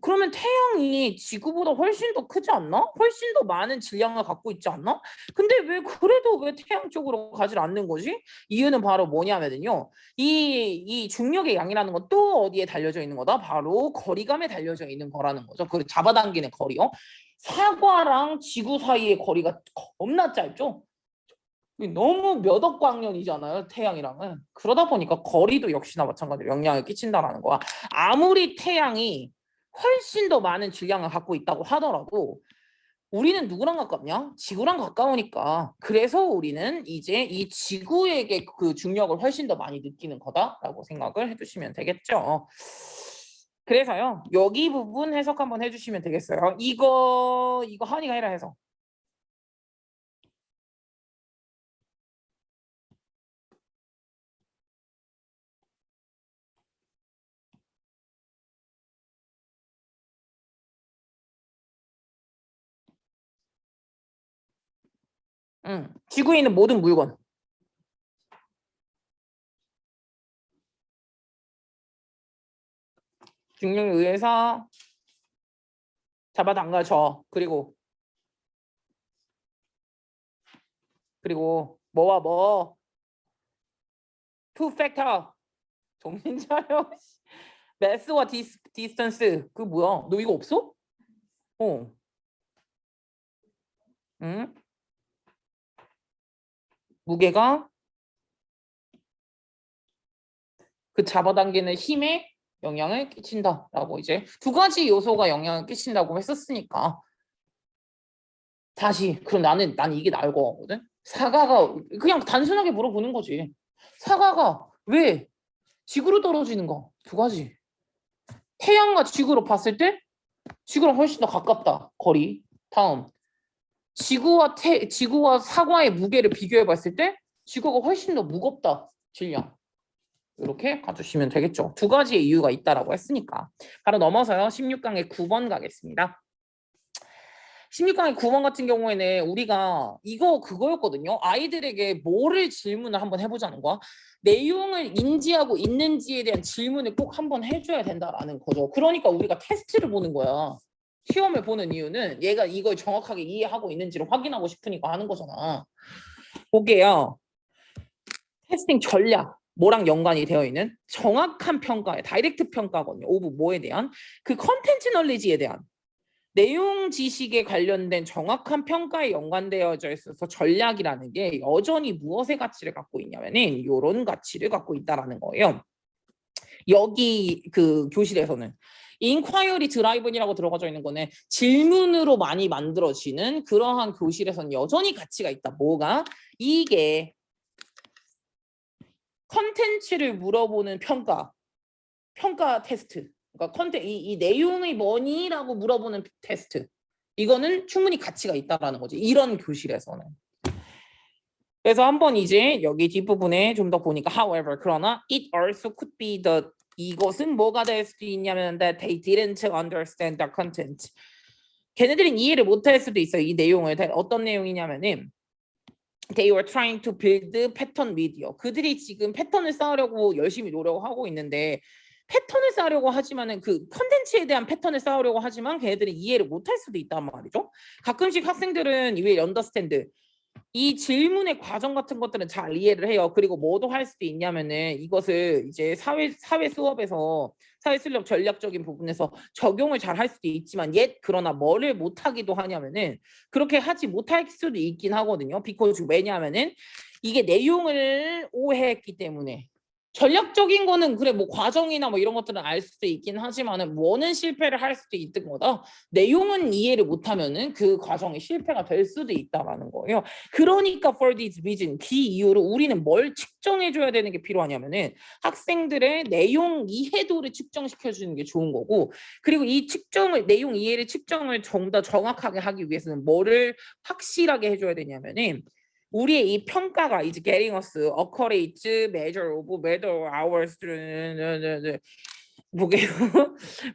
그러면 태양이 지구보다 훨씬 더 크지 않나? 훨씬 더 많은 질량을 갖고 있지 않나? 근데 그래도 왜 태양 쪽으로 가지 않는 거지? 이유는 바로 뭐냐면요. 이 중력의 양이라는 건 또 어디에 달려져 있는 거다? 바로 거리감에 달려져 있는 거라는 거죠. 그 잡아당기는 거리요. 사과랑 지구 사이의 거리가 겁나 짧죠? 너무 몇 억 광년이잖아요, 태양이랑은. 그러다 보니까 거리도 역시나 마찬가지로 영향을 끼친다라는 거야. 아무리 태양이 훨씬 더 많은 질량을 갖고 있다고 하더라도 우리는 누구랑 가깝냐? 지구랑 가까우니까. 그래서 우리는 이제 이 지구에게 그 중력을 훨씬 더 많이 느끼는 거다라고 생각을 해주시면 되겠죠. 그래서요, 여기 부분 해석 한번 해주시면 되겠어요. 이거 한이가 해라 해서. 지구에 있는 모든 물건. 중력에 의해서 잡아당겨져. 그리고 뭐와 뭐? two factor. 정신 차려. 매스와 디스턴스. 그 뭐야? 너 이거 없어? 응? 무게가 그 잡아당기는 힘에 영향을 끼친다라고 이제 두 가지 요소가 영향을 끼친다고 했었으니까 다시 그럼 난 이게 나을 거 같거든. 사과가 그냥 단순하게 물어보는 거지. 사과가 왜 지구로 떨어지는가? 두 가지. 태양과 지구로 봤을 때 지구랑 훨씬 더 가깝다. 거리. 다음. 지구와 사과의 무게를 비교해 봤을 때 지구가 훨씬 더 무겁다. 질량. 이렇게 가주시면 되겠죠. 두 가지의 이유가 있다라고 했으니까. 바로 넘어서요. 16강의 9번 가겠습니다. 16강의 9번 같은 경우에는 우리가 그거였거든요. 아이들에게 뭐를 질문을 한번 해보자는 거야. 내용을 인지하고 있는지에 대한 질문을 꼭 한번 해줘야 된다라는 거죠. 그러니까 우리가 테스트를 보는 거야. 시험을 보는 이유는 얘가 이걸 정확하게 이해하고 있는지를 확인하고 싶으니까 하는 거잖아. 볼게요. 테스팅 전략. 뭐랑 연관이 되어 있는 정확한 평가에 다이렉트 평가거든요. 오브 뭐에 대한 그 컨텐츠 널리지에 대한 내용 지식에 관련된 정확한 평가에 연관되어져 있어서 전략이라는 게 여전히 무엇의 가치를 갖고 있냐면은 이런 가치를 갖고 있다라는 거예요. 여기 그 교실에서는 inquiry driven이라고 들어가져 있는 거는 질문으로 많이 만들어지는 그러한 교실에서는 여전히 가치가 있다. 뭐가? 이게 컨텐츠를 물어보는 평가 테스트. 그러니까 이 내용이 뭐니라고 물어보는 테스트. 이거는 충분히 가치가 있다라는 거지. 이런 교실에서는. 그래서 한번 이제 여기 뒷부분에 좀 더 보니까 however 그러나 it also could be the 이것은 뭐가 될 수도 있냐면 that they didn't understand the content. 걔네들은 이해를 못할 수도 있어요. 이 내용을. 어떤 내용이냐면은 they were trying to build pattern video. 그들이 지금 패턴을 쌓으려고 열심히 노력하고 있는데 패턴을 쌓으려고 하지만은 그 컨텐츠에 대한 패턴을 쌓으려고 하지만 걔네들은 이해를 못할 수도 있단 말이죠. 가끔씩 학생들은 이 understand 이 질문의 과정 같은 것들은 잘 이해를 해요. 그리고 뭐도 할 수도 있냐면은 이것을 이제 사회 수업에서 사회 수업 전략적인 부분에서 적용을 잘 할 수도 있지만 그러나 뭐를 못 하기도 하냐면은 그렇게 하지 못할 수도 있긴 하거든요. because 왜냐하면은 이게 내용을 오해했기 때문에 전략적인 거는 그래 뭐 과정이나 뭐 이런 것들은 알 수도 있긴 하지만은 뭐는 실패를 할 수도 있는 거다. 내용은 이해를 못하면은 그 과정이 실패가 될 수도 있다라는 거예요. 그러니까 for this reason 그 이유로 우리는 뭘 측정해줘야 되는 게 필요하냐면은 학생들의 내용 이해도를 측정시켜 주는 게 좋은 거고 그리고 이 측정을 내용 이해를 측정을 좀 더 정확하게 하기 위해서는 뭐를 확실하게 해줘야 되냐면은. 우리의 이 평가가 이제 getting us, accurate, measure of, whether hours, 뭐게요?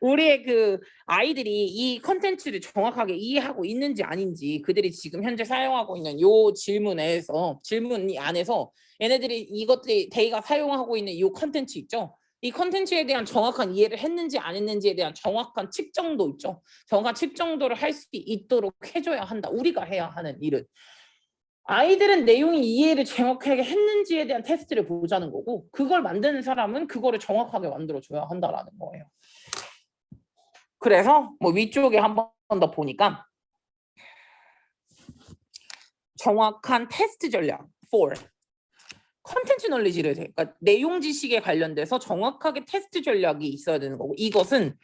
우리의 그 아이들이 이 컨텐츠를 정확하게 이해하고 있는지 아닌지 그들이 지금 현재 사용하고 있는 요 질문 안에서 얘네들이 이것들이 데이가 사용하고 있는 이 컨텐츠 있죠? 이 컨텐츠에 대한 정확한 이해를 했는지 안 했는지에 대한 정확한 측정도 있죠. 정확한 측정도를 할 수 있도록 해줘야 한다. 우리가 해야 하는 일은. 아이들은 내용이 이해를 정확하게 했는지에 대한 테스트를 보자는 거고 그걸 만드는 사람은 그거를 정확하게 만들어줘야 한다라는 거예요. 그래서 뭐 위쪽에 한 번 더 보니까 정확한 테스트 전략 for 컨텐츠 널리지를 그러니까 내용 지식에 관련돼서 정확하게 테스트 전략이 있어야 되는 거고 이것은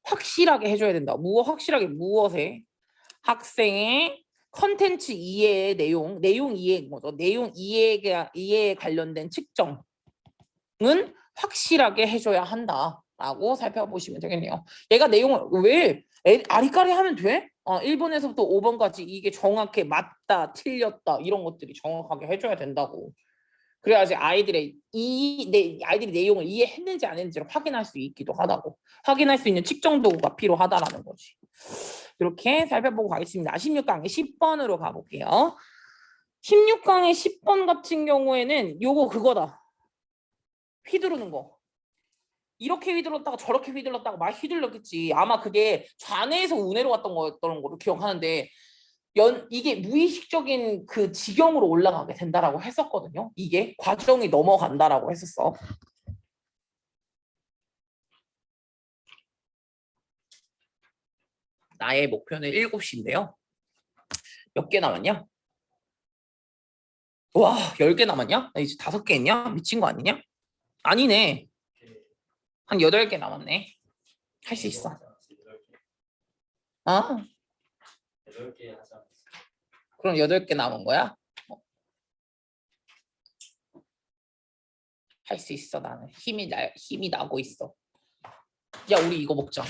확실하게 해줘야 된다. 확실하게 무엇에? 학생의 컨텐츠 이해의 내용 이해인 거죠. 내용 이해에 관련된 측정은 확실하게 해줘야 한다라고 살펴보시면 되겠네요. 얘가 내용을 왜 아리까리 하면 돼? 1번에서부터 5번까지 이게 정확해 맞다, 틀렸다 이런 것들이 정확하게 해줘야 된다고. 그래야지 아이들이 내용을 이해했는지 안 했는지를 확인할 수 있기도 하다고. 확인할 수 있는 측정도가 필요하다라는 거지. 이렇게 살펴보고 가겠습니다. 16강의 10번으로 가볼게요. 16강의 10번 같은 경우에는 요거 그거다. 휘두르는 거. 이렇게 휘둘렀다가 저렇게 휘둘렀다가 막 휘둘렀겠지. 아마 그게 좌뇌에서 우뇌로 갔던 거였던 걸로 기억하는데 이게 무의식적인 그 지경으로 올라가게 된다라고 했었거든요. 이게 과정이 넘어간다라고 했었어. 나의 목표는 7시인데요. 몇 개 남았냐? 와, 10개 남았냐? 나 이제 5개 했냐? 미친 거 아니냐? 아니네. 한 8개 남았네. 할 수 있어. 아, 8개 하자. 그럼 8개 남은 거야? 할 수 있어. 나는 힘이 나고 있어. 야, 우리 이거 먹자.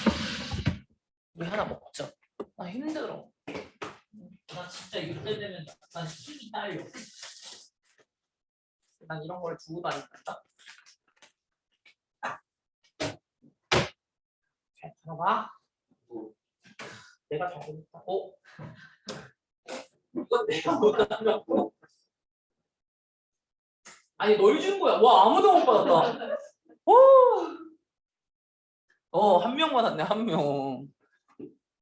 우리 하나 먹자. 나 힘들어. 나 진짜 이때 되면 난 힘이 딸려. 난 이런 걸 주고 다닌다. 잘 들어봐. 내가 잘못했다. 이건 내가 못한다고. 아니 널 준 거야. 와 아무도 못 받았다. 한 명 받았네 한 명.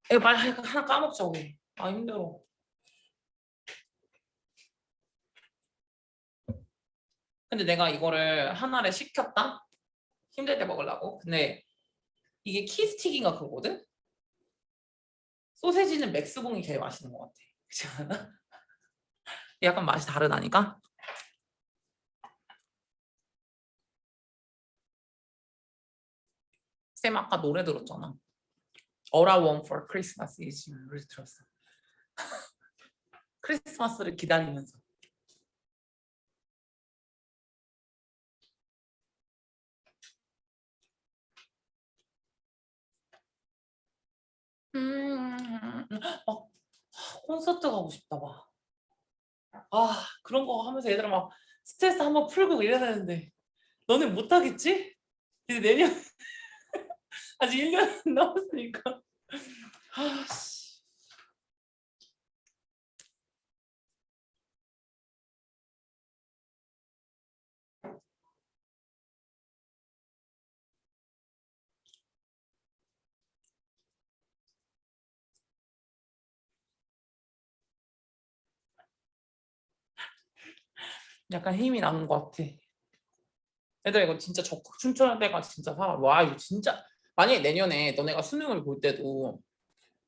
이거 빨리 하나 까먹자 우리. 아 힘들어. 근데 내가 이거를 하나를 시켰다. 힘들 때 먹으려고. 근데 이게 키스틱인가 그거거든. 소세지는 맥스봉이 제일 맛있는 것 같아. 그렇지 않아? 약간 맛이 다르다니까. 쌤 아까 노래 들었잖아. All I want for Christmas is you를 들었어. 크리스마스를 기다리면서. 어, 콘서트 가고 싶다 봐. 그런 거 하면서 얘들아 막 스트레스 한번 풀고 이래야 되는데 너네 못 하겠지? 이제 내년 아직 1년 남았으니까. 씨. 약간 힘이 나는 것 같아. 얘들아 이거 진짜 적극 춘천할 때가 진짜 와 이거 진짜 만약에 내년에 너네가 수능을 볼 때도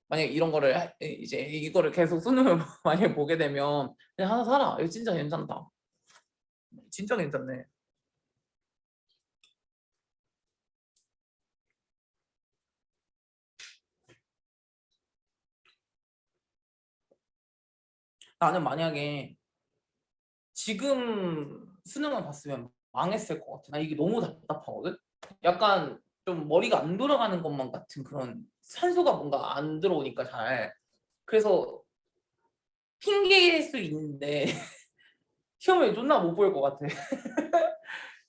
만약에 이런 거를 이제 이거를 계속 수능을 만약에 보게 되면 그냥 하나 사라. 이거 진짜 괜찮다. 진짜 괜찮네. 나는 만약에 지금 수능을 봤으면 망했을 것 같아. 나 이게 너무 답답하거든. 약간 좀 머리가 안 돌아가는 것만 같은 그런 산소가 뭔가 안 들어오니까 잘. 그래서 핑계일 수 있는데 시험을 존나 못 볼 것 같아.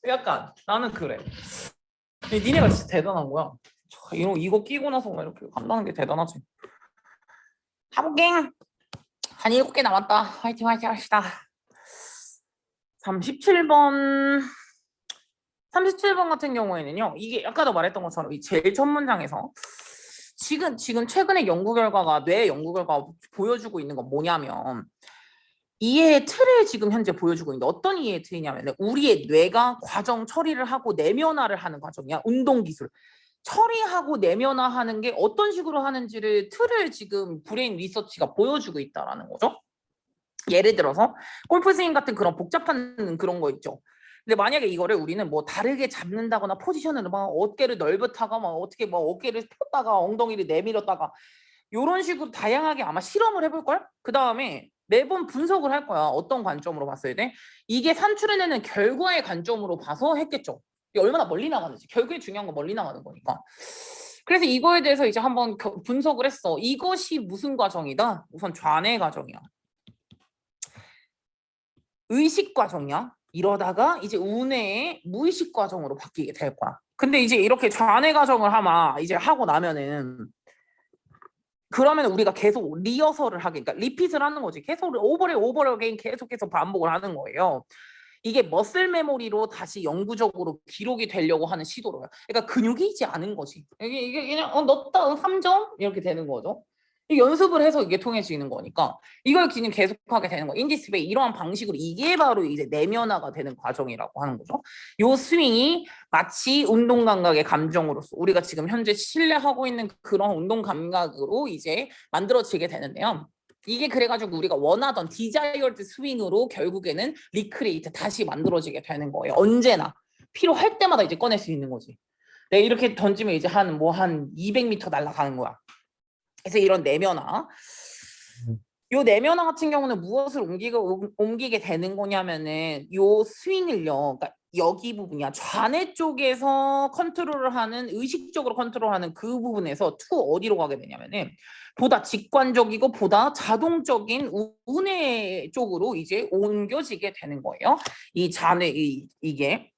약간 나는 그래. 근데 니네가 진짜 대단한 거야. 이거 끼고 나서 이렇게 간다는 게 대단하지. 하복갱 한 7개 남았다. 화이팅 화이팅 합시다. 37번 같은 경우에는요. 이게 아까도 말했던 것처럼 이 제일 첫 문장에서 지금 최근에 연구 결과가 뇌 연구 결과가 보여주고 있는 건 뭐냐면 이해의 틀을 지금 현재 보여주고 있는데 어떤 이해의 틀이냐면 우리의 뇌가 과정 처리를 하고 내면화를 하는 과정이야. 운동기술. 처리하고 내면화하는 게 어떤 식으로 하는지를 틀을 지금 브레인 리서치가 보여주고 있다라는 거죠. 예를 들어서 골프 스윙 같은 그런 복잡한 그런 거 있죠. 근데 만약에 이거를 우리는 뭐 다르게 잡는다거나 포지션을 막 어깨를 넓었다가 막 어떻게 뭐 어깨를 폈다가 엉덩이를 내밀었다가 이런 식으로 다양하게 아마 실험을 해볼 걸. 그 다음에 매번 분석을 할 거야. 어떤 관점으로 봤어야 돼? 이게 산출해내는 결과의 관점으로 봐서 했겠죠. 이게 얼마나 멀리 나가는지. 결국에 중요한 건 멀리 나가는 거니까. 그래서 이거에 대해서 이제 한번 분석을 했어. 이것이 무슨 과정이다? 우선 좌뇌 과정이야. 의식 과정이야. 이러다가 이제 우뇌의 무의식 과정으로 바뀌게 될 거야. 근데 이제 이렇게 좌뇌 과정을 아마 이제 하고 나면은 그러면 우리가 계속 리허설을 하게, 그러니까 리핏을 하는 거지. 계속 오버를 어게인 계속해서 반복을 하는 거예요. 이게 머슬 메모리로 다시 영구적으로 기록이 되려고 하는 시도로요. 그러니까 근육이지 않은 거지. 이게 그냥 넣었다 3점 이렇게 되는 거죠. 연습을 해서 이게 통해지는 거니까 이걸 그냥 계속하게 되는 거. 인디스베이 이러한 방식으로 이게 바로 이제 내면화가 되는 과정이라고 하는 거죠. 요 스윙이 마치 운동 감각의 감정으로서 우리가 지금 현재 신뢰하고 있는 그런 운동 감각으로 이제 만들어지게 되는데요. 이게 그래가지고 우리가 원하던 디자이어드 스윙으로 결국에는 리크리에이트 다시 만들어지게 되는 거예요. 언제나 필요할 때마다 이제 꺼낼 수 있는 거지. 내가 이렇게 던지면 이제 한 200m 날아가는 거야. 그래서 이런 내면화. 요 내면화 같은 경우는 무엇을 옮기게 되는 거냐면은 요 스윙을요. 그러니까 여기 부분이야. 좌뇌 쪽에서 컨트롤을 하는 의식적으로 컨트롤하는 그 부분에서 어디로 가게 되냐면은 보다 직관적이고 보다 자동적인 우뇌 쪽으로 이제 옮겨지게 되는 거예요. 이 좌뇌 이게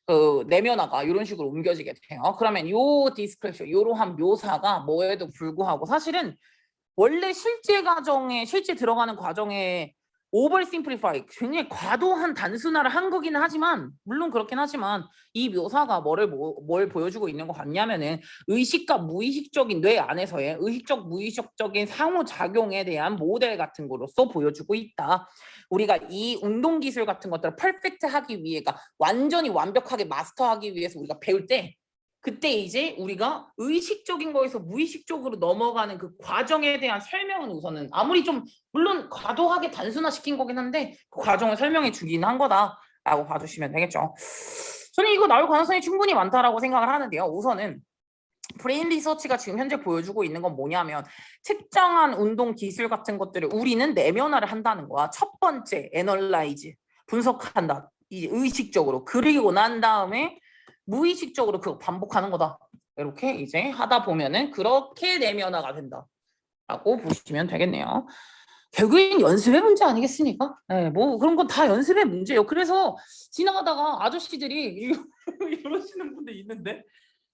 그 내면화가 이런 식으로 옮겨지게 돼요. 그러면 요 디스크레션, 이러한 묘사가 뭐에도 불구하고 사실은 원래 실제 들어가는 과정에 오버 심플리파이 굉장히 과도한 단순화를 한 거기는 하지만 물론 그렇긴 하지만 이 묘사가 뭘 보여주고 있는 것 같냐면은 의식과 무의식적인 뇌 안에서의 의식적 무의식적인 상호작용에 대한 모델 같은 거로서 보여주고 있다. 우리가 이 운동 기술 같은 것들을 퍼펙트 하기 위해 그러니까 완전히 완벽하게 마스터하기 위해서 우리가 배울 때 그때 이제 우리가 의식적인 거에서 무의식적으로 넘어가는 그 과정에 대한 설명은 우선은 아무리 좀 물론 과도하게 단순화시킨 거긴 한데 그 과정을 설명해 주긴 한 거다라고 봐주시면 되겠죠. 저는 이거 나올 가능성이 충분히 많다라고 생각을 하는데요. 우선은 브레인 리서치가 지금 현재 보여주고 있는 건 뭐냐면 특정한 운동 기술 같은 것들을 우리는 내면화를 한다는 거야. 첫 번째 애널라이즈 분석한다. 이 의식적으로. 그리고 난 다음에 무의식적으로 그거 반복하는 거다. 이렇게 이제 하다 보면은 그렇게 내면화가 된다라고 보시면 되겠네요. 결국엔 연습의 문제 아니겠습니까? 네, 뭐 그런 건 다 연습의 문제예요. 그래서 지나가다가 아저씨들이 이러시는 분들 있는데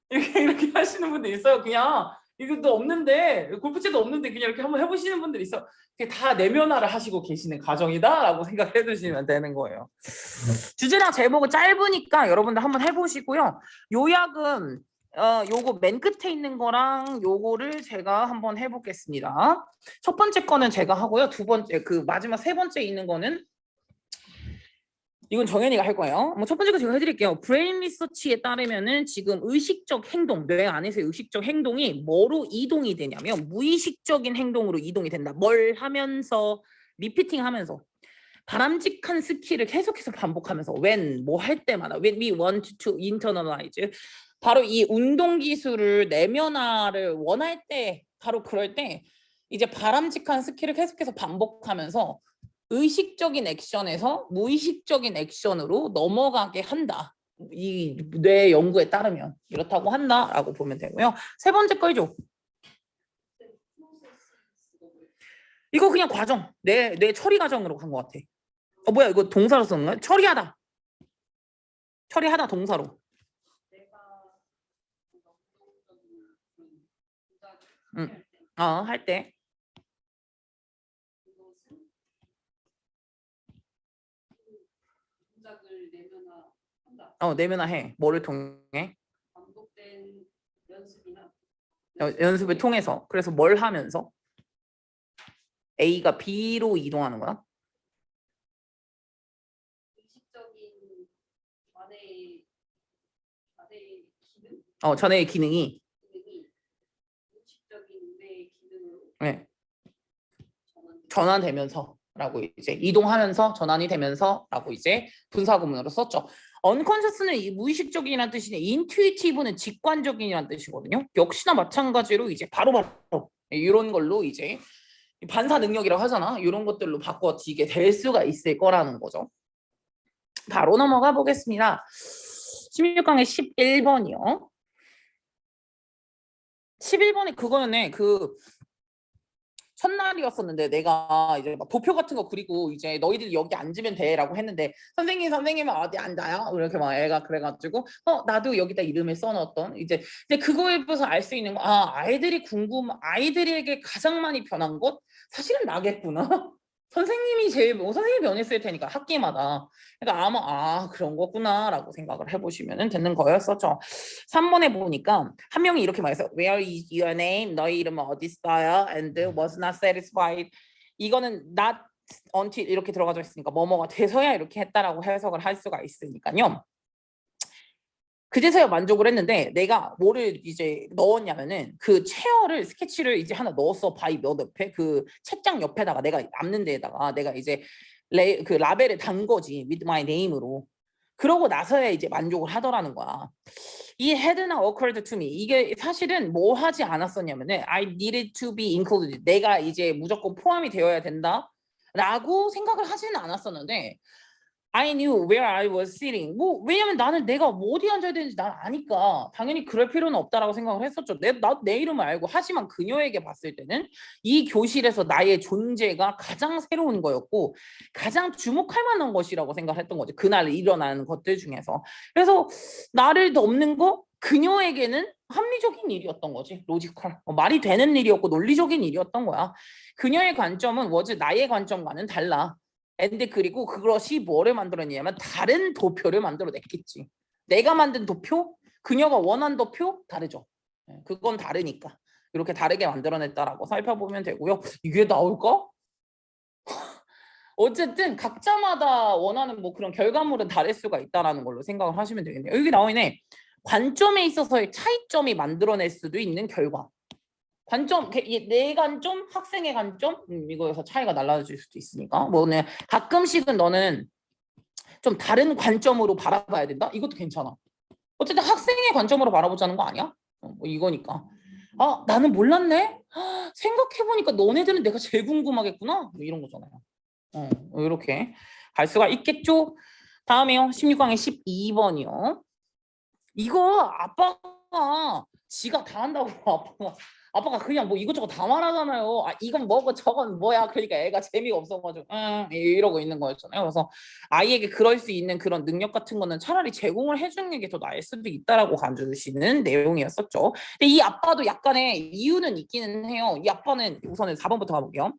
이렇게 하시는 분들 있어요. 그냥 이것도 없는데 골프채도 없는데 그냥 이렇게 한번 해보시는 분들 있어. 그게 다 내면화를 하시고 계시는 과정이다라고 생각해 두시면 되는 거예요. 주제랑 제목은 짧으니까 여러분들 한번 해보시고요. 요약은 요거 맨 끝에 있는 거랑 요거를 제가 한번 해보겠습니다. 첫 번째 거는 제가 하고요. 두 번째 그 마지막 세 번째 있는 거는 이건 정연이가 할 거예요. 뭐 첫 번째 거 제가 해드릴게요. 브레인 리서치에 따르면은 지금 의식적 행동, 뇌 안에서의 의식적 행동이 뭐로 이동이 되냐면 무의식적인 행동으로 이동이 된다. 뭘 하면서 리피팅 하면서 바람직한 스킬을 계속해서 반복하면서 when 뭐 할 때마다 when we want to internalize 바로 이 운동 기술을 내면화를 원할 때 바로 그럴 때 이제 바람직한 스킬을 계속해서 반복하면서 의식적인 액션에서 무의식적인 액션으로 넘어가게 한다. 이 뇌 연구에 따르면 이렇다고 한다라고 보면 되고요. 세 번째 거죠. 이거 그냥 과정. 내 처리 과정으로 간 것 같아. 뭐야 이거 동사로 썼는 거야? 처리하다. 처리하다 동사로. 내가 응. 할 때. 동작을 내면화한다. 내면화해. 뭐를 통해? 반복된 연습이나 연습을 통해서. 그래서 뭘 하면서? A가 B로 이동하는 거야? 의식적인 만의 기능 전의 기능이 의식적인 뇌의 기능으로 네. 전환되면서라고 이제 이동하면서 전환이 되면서라고 이제 분사구문으로 썼죠. 언컨셔스는 이 무의식적이라는 뜻인데 인투이티브는 직관적인이라는 뜻이거든요. 역시나 마찬가지로 이제 바로바로 이런 걸로 이제 반사 능력이라고 하잖아. 이런 것들로 바꿔지게 될 수가 있을 거라는 거죠. 바로 넘어가 보겠습니다. 16강의 11번이요. 11번이 그거였네. 그 첫날이었었는데 내가 이제 막 도표 같은 거 그리고 이제 너희들 여기 앉으면 돼라고 했는데 선생님은 어디 앉아요? 이렇게 막 애가 그래가지고 나도 여기다 이름을 써놨던 이제 근데 그거에 비해서 알 수 있는 거 아이들에게 가장 많이 변한 것 사실은 나겠구나. 선생님이 변했을 테니까 학기마다 그러니까 아마 그런 거구나라고 생각을 해보시면 되는 거였었죠. 3번에 보니까 한 명이 이렇게 말해서 Where is your name? 너희 이름은 어디 있어요? And was not satisfied. 이거는 not until 이렇게 들어가져 있으니까 뭐뭐가 돼서야 이렇게 했다라고 해석을 할 수가 있으니까요. 그제서야 만족을 했는데 내가 뭐를 이제 넣었냐면은 그 체어를 스케치를 이제 하나 넣었어. 바이 몇 옆에 그 책장 옆에다가 내가 남는 데에다가 내가 이제 그 라벨을 단 거지 with my name으로. 그러고 나서야 이제 만족을 하더라는 거야. 이 had나 occurred to me 이게 사실은 뭐 하지 않았었냐면은 I needed to be included 내가 이제 무조건 포함이 되어야 된다 라고 생각을 하지는 않았었는데 I knew where I was sitting. 뭐 왜냐면 나는 내가 어디 앉아야 되는지 난 아니까 당연히 그럴 필요는 없다라고 생각을 했었죠. 내 이름을 알고 하지만 그녀에게 봤을 때는 이 교실에서 나의 존재가 가장 새로운 거였고 가장 주목할 만한 것이라고 생각했던 거지. 그날 일어나는 것들 중에서. 그래서 나를 돕는 거 그녀에게는 합리적인 일이었던 거지. 로지컬. 말이 되는 일이었고 논리적인 일이었던 거야. 그녀의 관점은 나의 관점과는 달라. 그리고 그것이 뭐를 만들어내냐면 다른 도표를 만들어냈겠지. 내가 만든 도표, 그녀가 원한 도표 다르죠. 그건 다르니까 이렇게 다르게 만들어냈다라고 살펴보면 되고요. 이게 나올까? 어쨌든 각자마다 원하는 뭐 그런 결과물은 다를 수가 있다라는 걸로 생각을 하시면 되겠네요. 여기 나오네. 관점에 있어서의 차이점이 만들어낼 수도 있는 결과. 관점, 내 관점, 학생의 관점 이거에서 차이가 날라질 수도 있으니까 뭐는 가끔씩은 너는 좀 다른 관점으로 바라봐야 된다? 이것도 괜찮아. 어쨌든 학생의 관점으로 바라보자는 거 아니야? 뭐 이거니까. 아, 나는 몰랐네? 생각해보니까 너네들은 내가 제일 궁금하겠구나? 뭐 이런 거잖아요. 이렇게 갈 수가 있겠죠? 다음에요. 16강의 12번이요. 이거 아빠가 지가 다 한다고 아빠가 그냥 뭐 이것저것 다 말하잖아요. 아, 이건 뭐고 저건 뭐야. 그러니까 애가 재미가 없어가지고 이러고 있는 거였잖아요. 그래서 아이에게 그럴 수 있는 그런 능력 같은 거는 차라리 제공을 해주는 게 더 나을 수도 있다라고 가져주시는 내용이었었죠. 근데 이 아빠도 약간의 이유는 있기는 해요. 이 아빠는 우선은 4번부터 가볼게요.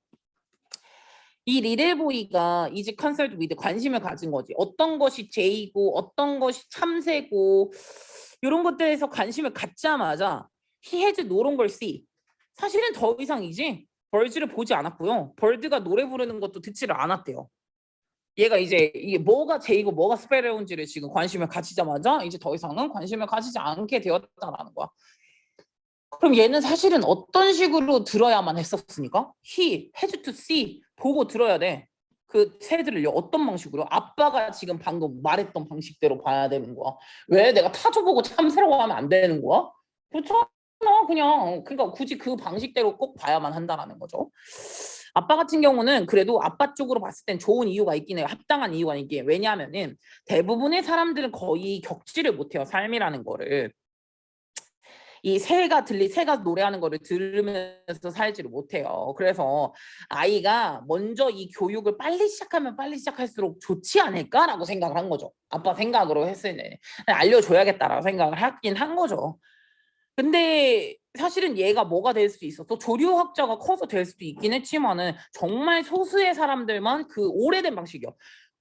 이 리들보이가 이제 컨설트 위드 관심을 가진 거지. 어떤 것이 제이고 어떤 것이 참새고 이런 것들에서 관심을 갖자마자 he has no longer see. 사실은 더 이상이지. 벌즈를 보지 않았고요. 벌드가 노래 부르는 것도 듣지를 않았대요. 얘가 이제 이게 뭐가 제이고 뭐가 스페레온지를 지금 관심을 가지자마자 이제 더 이상은 관심을 가지지 않게 되었다라는 거야. 그럼 얘는 사실은 어떤 식으로 들어야만 했었습니까? He has to see. 보고 들어야 돼. 그 새들을요. 어떤 방식으로? 아빠가 지금 방금 말했던 방식대로 봐야 되는 거야. 왜? 내가 타조 보고 참새라고 하면 안 되는 거야? 그렇잖아. 그냥 그러니까 굳이 그 방식대로 꼭 봐야만 한다라는 거죠. 아빠 같은 경우는 그래도 아빠 쪽으로 봤을 땐 좋은 이유가 있긴 해요. 합당한 이유가 있긴 해요. 왜냐하면은 대부분의 사람들은 거의 겪지를 못해요. 삶이라는 거를. 이 새가 노래하는 거를 들으면서 살지를 못해요. 그래서 아이가 먼저 이 교육을 빨리 시작하면 빨리 시작할수록 좋지 않을까라고 생각을 한 거죠. 아빠 생각으로 했을 때 알려줘야겠다라고 생각을 하긴 한 거죠. 근데 사실은 얘가 뭐가 될 수도 있어. 또 조류학자가 커서 될 수도 있긴 했지만은 정말 소수의 사람들만 그 오래된 방식이요.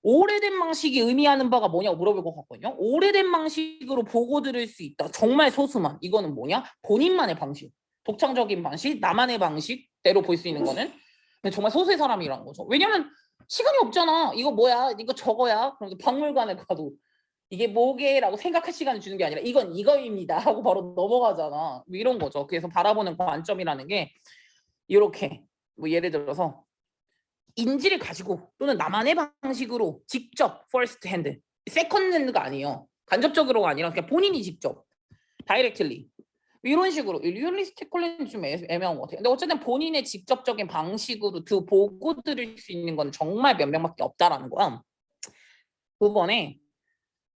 오래된 방식이 의미하는 바가 뭐냐고 물어볼 것 같거든요. 오래된 방식으로 보고 들을 수 있다. 정말 소수만. 이거는 뭐냐? 본인만의 방식. 독창적인 방식, 나만의 방식대로 볼 수 있는 거는 정말 소수의 사람이라는 거죠. 왜냐면 시간이 없잖아. 이거 뭐야? 이거 저거야? 그럼 박물관에 가도 이게 뭐게라고 생각할 시간을 주는 게 아니라 이건 이거입니다 하고 바로 넘어가잖아. 뭐 이런 거죠. 그래서 바라보는 관점이라는 게 이렇게 뭐 예를 들어서 인지를 가지고 또는 나만의 방식으로 직접 first hand, second hand가 아니에요. 간접적으로가 아니라 그냥 본인이 직접 directly 이런 식으로 리얼리스티컬리는 좀 애매한 것 같아요. 근데 어쨌든 본인의 직접적인 방식으로 보고 들을 수 있는 건 정말 몇 명밖에 없다라는 거야. 9번에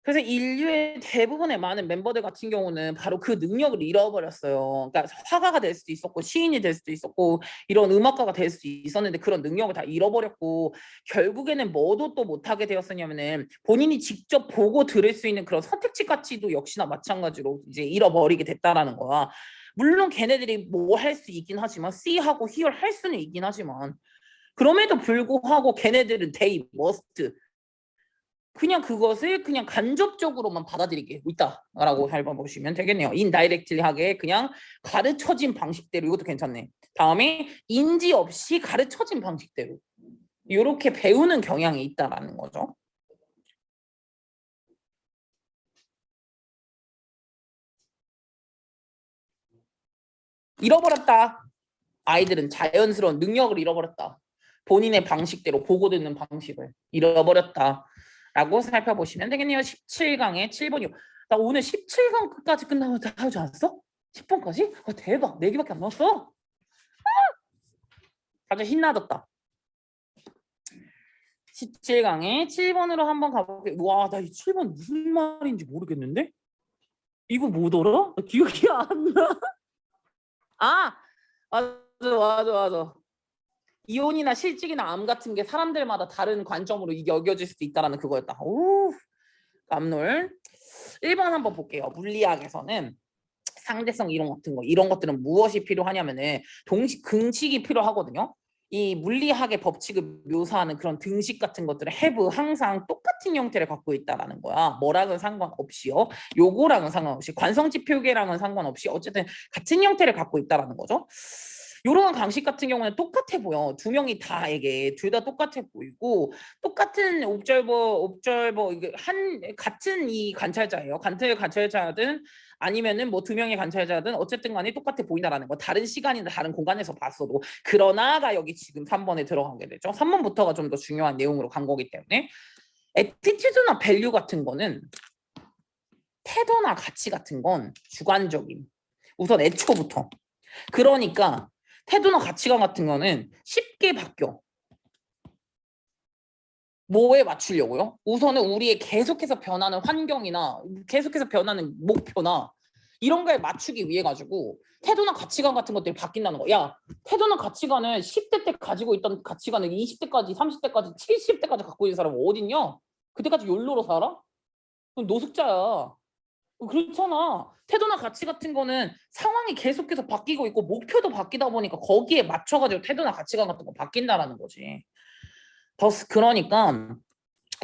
그래서 인류의 대부분의 많은 멤버들 같은 경우는 바로 그 능력을 잃어버렸어요. 그러니까 화가가 될 수도 있었고 시인이 될 수도 있었고 이런 음악가가 될 수도 있었는데 그런 능력을 다 잃어버렸고 결국에는 뭐도 또 못하게 되었었냐면은 본인이 직접 보고 들을 수 있는 그런 선택지 가치도 역시나 마찬가지로 이제 잃어버리게 됐다라는 거야. 물론 걔네들이 뭐 할 수 있긴 하지만 C하고 hear 할 수는 있긴 하지만 그럼에도 불구하고 걔네들은 they must 그냥 그것을 그냥 간접적으로만 받아들이게 있다라고 잘 보시면 되겠네요. 인다이렉트리하게 그냥 가르쳐진 방식대로 이것도 괜찮네. 다음에 인지 없이 가르쳐진 방식대로 이렇게 배우는 경향이 있다라는 거죠. 잃어버렸다. 아이들은 자연스러운 능력을 잃어버렸다. 본인의 방식대로 보고 듣는 방식을 잃어버렸다. 라고 살펴보시면 되겠네요. 17강의 7번이요. 나 오늘 17강 끝까지 끝나면 다 하지 않았어? 10번까지? 대박. 4개밖에 안 나왔어. 아주 신나졌다. 17강의 7번으로 한번 가볼게요. 와, 나 이 7번 무슨 말인지 모르겠는데? 이거 뭐더라? 기억이 안 나. 아, 맞아. 이온이나 실직이나 암 같은 게 사람들마다 다른 관점으로 여겨질 수도 있다라는 그거였다. 오, 깜놀. 1번 한번 볼게요. 물리학에서는 상대성 이론 같은 거 이런 것들은 무엇이 필요하냐면은 등식이 필요하거든요. 이 물리학의 법칙을 묘사하는 그런 등식 같은 것들은 have 항상 똑같은 형태를 갖고 있다라는 거야. 뭐랑은 상관없이요. 요거랑은 상관없이 관성지 표계랑은 상관없이 어쨌든 같은 형태를 갖고 있다라는 거죠. 요런 강식 같은 경우는 똑같아 보여. 두 명이 다에게 둘 다 똑같아 보이고 똑같은 옵저버 이게 같은 이 관찰자예요. 같은 관찰자든 아니면은 뭐 두 명의 관찰자든 어쨌든 간에 똑같아 보인다라는 거. 다른 시간이나 다른 공간에서 봤어도 그러나가 여기 지금 3번에 들어가게 되죠. 3번부터가 좀 더 중요한 내용으로 간 거기 때문에 애티튜드나 밸류 같은 거는 태도나 가치 같은 건 주관적인 우선 애초부터. 그러니까 태도나 가치관 같은 거는 쉽게 바뀌어. 뭐에 맞추려고요? 우선은 우리의 계속해서 변하는 환경이나 계속해서 변하는 목표나 이런 거에 맞추기 위해 가지고 태도나 가치관 같은 것들이 바뀐다는 거. 야, 태도나 가치관은 10대 때 가지고 있던 가치관을 20대까지, 30대까지, 70대까지 갖고 있는 사람은 어딨냐? 그때까지 욜로로 살아? 그럼 노숙자야. 그렇잖아. 태도나 가치 같은 거는 상황이 계속해서 바뀌고 있고 목표도 바뀌다 보니까 거기에 맞춰가지고 태도나 가치관 같은 거 바뀐다라는 거지. 그러니까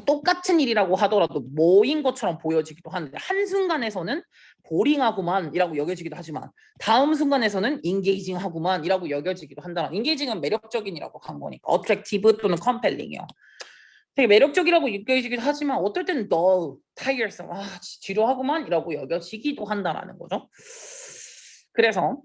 똑같은 일이라고 하더라도 뭐인 것처럼 보여지기도 하는데 한순간에서는 보링하구만이라고 여겨지기도 하지만 다음 순간에서는 인게이징하구만이라고 여겨지기도 한다. 인게이징은 매력적인이라고 한 거니까 어트랙티브 또는 컴펠링이요. 되게 매력적이라고 느껴지기도 하지만 어떨 때는 너 타이어성 지루하구만이라고 여겨지기도 한다라는 거죠. 그래서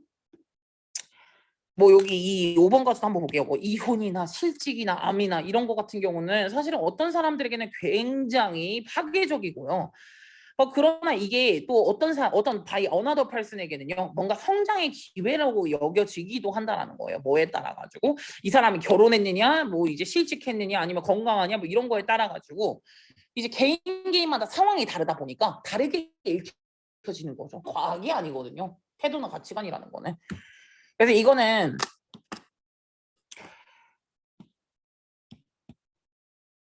뭐 여기 이 5번 가서 한번 볼게요. 뭐 이혼이나 실직이나 암이나 이런 거 같은 경우는 사실은 어떤 사람들에게는 굉장히 파괴적이고요. 그러나 이게 또 어떤 by another person에게는요 뭔가 성장의 기회라고 여겨지기도 한다라는 거예요. 뭐에 따라 가지고 이 사람이 결혼했느냐, 뭐 이제 실직했느냐, 아니면 건강하냐, 뭐 이런 거에 따라 가지고 이제 개인마다 상황이 다르다 보니까 다르게 읽혀지는 거죠. 과학이 아니거든요. 태도나 가치관이라는 거는. 그래서 이거는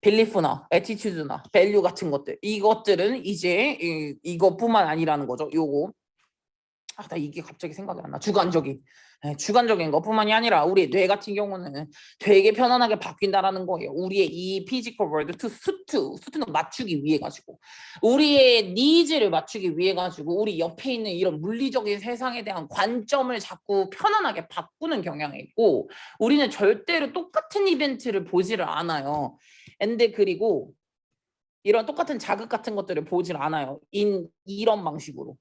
빌리프나 애티튜드나 밸류 같은 것들 이것들은 이제 이것뿐만 아니라는 거죠. 요거 나 이게 갑자기 생각이 안 나. 주관적인 것뿐만이 아니라 우리의 뇌 같은 경우는 되게 편안하게 바뀐다라는 거예요. 우리의 이 피지컬 월드 수트는 맞추기 위해 가지고 우리의 니즈를 맞추기 위해 가지고 우리 옆에 있는 이런 물리적인 세상에 대한 관점을 자꾸 편안하게 바꾸는 경향이 있고 우리는 절대로 똑같은 이벤트를 보지를 않아요. 근데 그리고 이런 똑같은 자극 같은 것들을 보질 않아요. 이런 방식으로.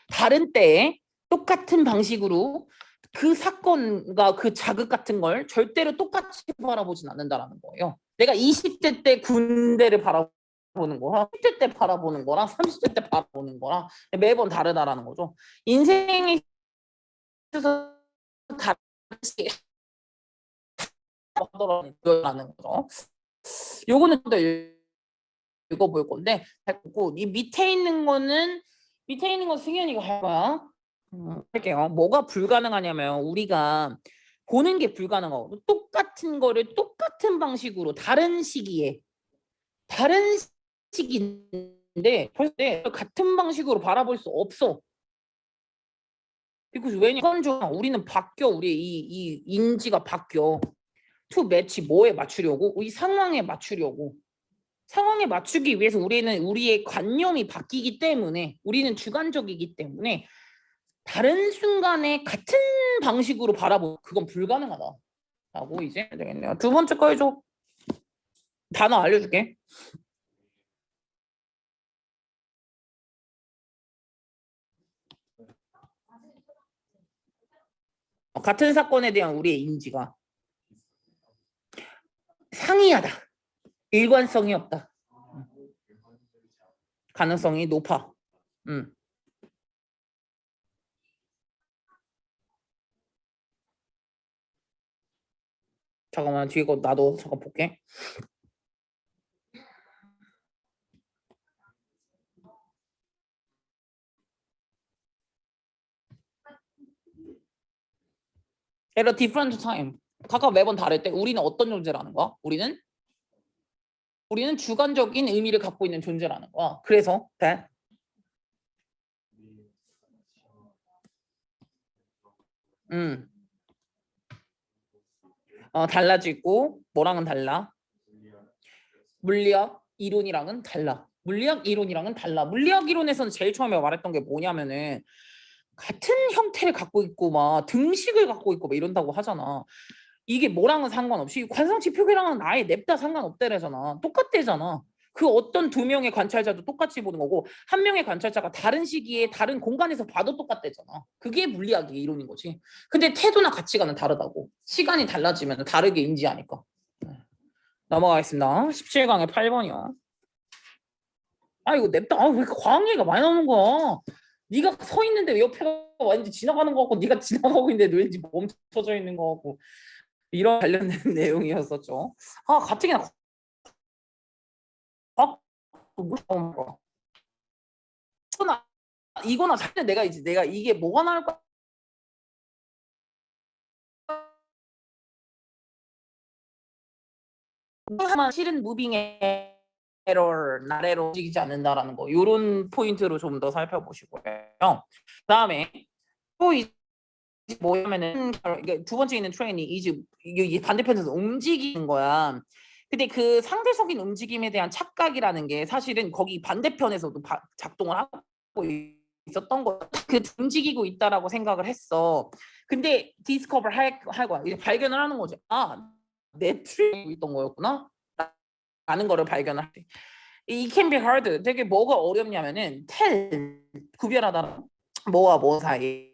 다른 때에 똑같은 방식으로 그 사건과 그 자극 같은 걸 절대로 똑같이 바라보진 않는다라는 거예요. 내가 20대 때 군대를 바라보는 거랑 10대 때 바라보는 거랑 30대 때 바라보는 거랑 매번 다르다라는 거죠. 인생에 있어서 다르지 하더라는 거죠. 요거는 또 읽어볼 건데 이 밑에 있는 건 승현이가 할 거야. 할게요. 뭐가 불가능하냐면 우리가 보는 게 불가능하고 똑같은 거를 똑같은 방식으로 다른 시기에 다른 시기인데 같은 방식으로 바라볼 수 없어. 왜냐면 우리는 바뀌어. 우리의 이 인지가 바뀌어. to match 뭐에 맞추려고? 이 상황에 맞추려고. 상황에 맞추기 위해서 우리의 관념이 바뀌기 때문에 우리는 주관적이기 때문에 다른 순간에 같은 방식으로 그건 불가능하다 라고 이제 되겠네요. 두 번째 거 해줘. 단어 알려줄게. 같은 사건에 대한 우리의 인지가 상이하다. 일관성이 없다. 가능성이 높아. 잠깐만 뒤에 거 나도 잠깐 볼게. At a different time. 각각 매번 다를 때 우리는 어떤 존재라는 거야? 우리는 주관적인 의미를 갖고 있는 존재라는 거야. 그래서 달라지고 뭐랑은 달라? 물리학 이론이랑은 달라. 물리학 이론에서는 제일 처음에 말했던 게 뭐냐면은 같은 형태를 갖고 있고 막 등식을 갖고 있고 막 이런다고 하잖아. 이게 뭐랑은 상관없이 관상지표계랑은 아예 냅다 상관없대잖아. 똑같대잖아. 그 어떤 두 명의 관찰자도 똑같이 보는 거고 한 명의 관찰자가 다른 시기에 다른 공간에서 봐도 똑같대잖아. 그게 물리학의 이론인 거지. 근데 태도나 가치관은 다르다고. 시간이 달라지면 다르게 인지하니까. 넘어가겠습니다. 17강의 8번이요. 이거 냅다. 왜 이렇게 과학 얘기가 많이 나오는 거야. 네가 서 있는데 왜 옆에 왠지 지나가는 거 같고 네가 지나가고 있는데 왠지 멈춰져 있는 거 같고 이런 관련된 내용이었었죠. 아 갑자기 나 이거나 사실 내가 이게 뭐가 나올까 실은 무빙 에러 나래로 움직이지 않는다라는 거 이런 포인트로 좀 더 살펴보시고요. 그다음에 또 이제 뭐냐면은 두 번째 있는 트레인이 이제 반대편에서 움직이는 거야. 근데 그 상대적인 움직임에 대한 착각이라는 게 사실은 거기 반대편에서도 작동을 하고 있었던 거. 그 움직이고 있다라고 생각을 했어. 근데 디스커버 할 거야. 이제 발견을 하는 거지. 아, 내 트레인이 있던 거였구나. 라는 거를 발견을 할 때. 이 can be hard. 되게 뭐가 어렵냐면은 구별하다 뭐와 뭐 사이에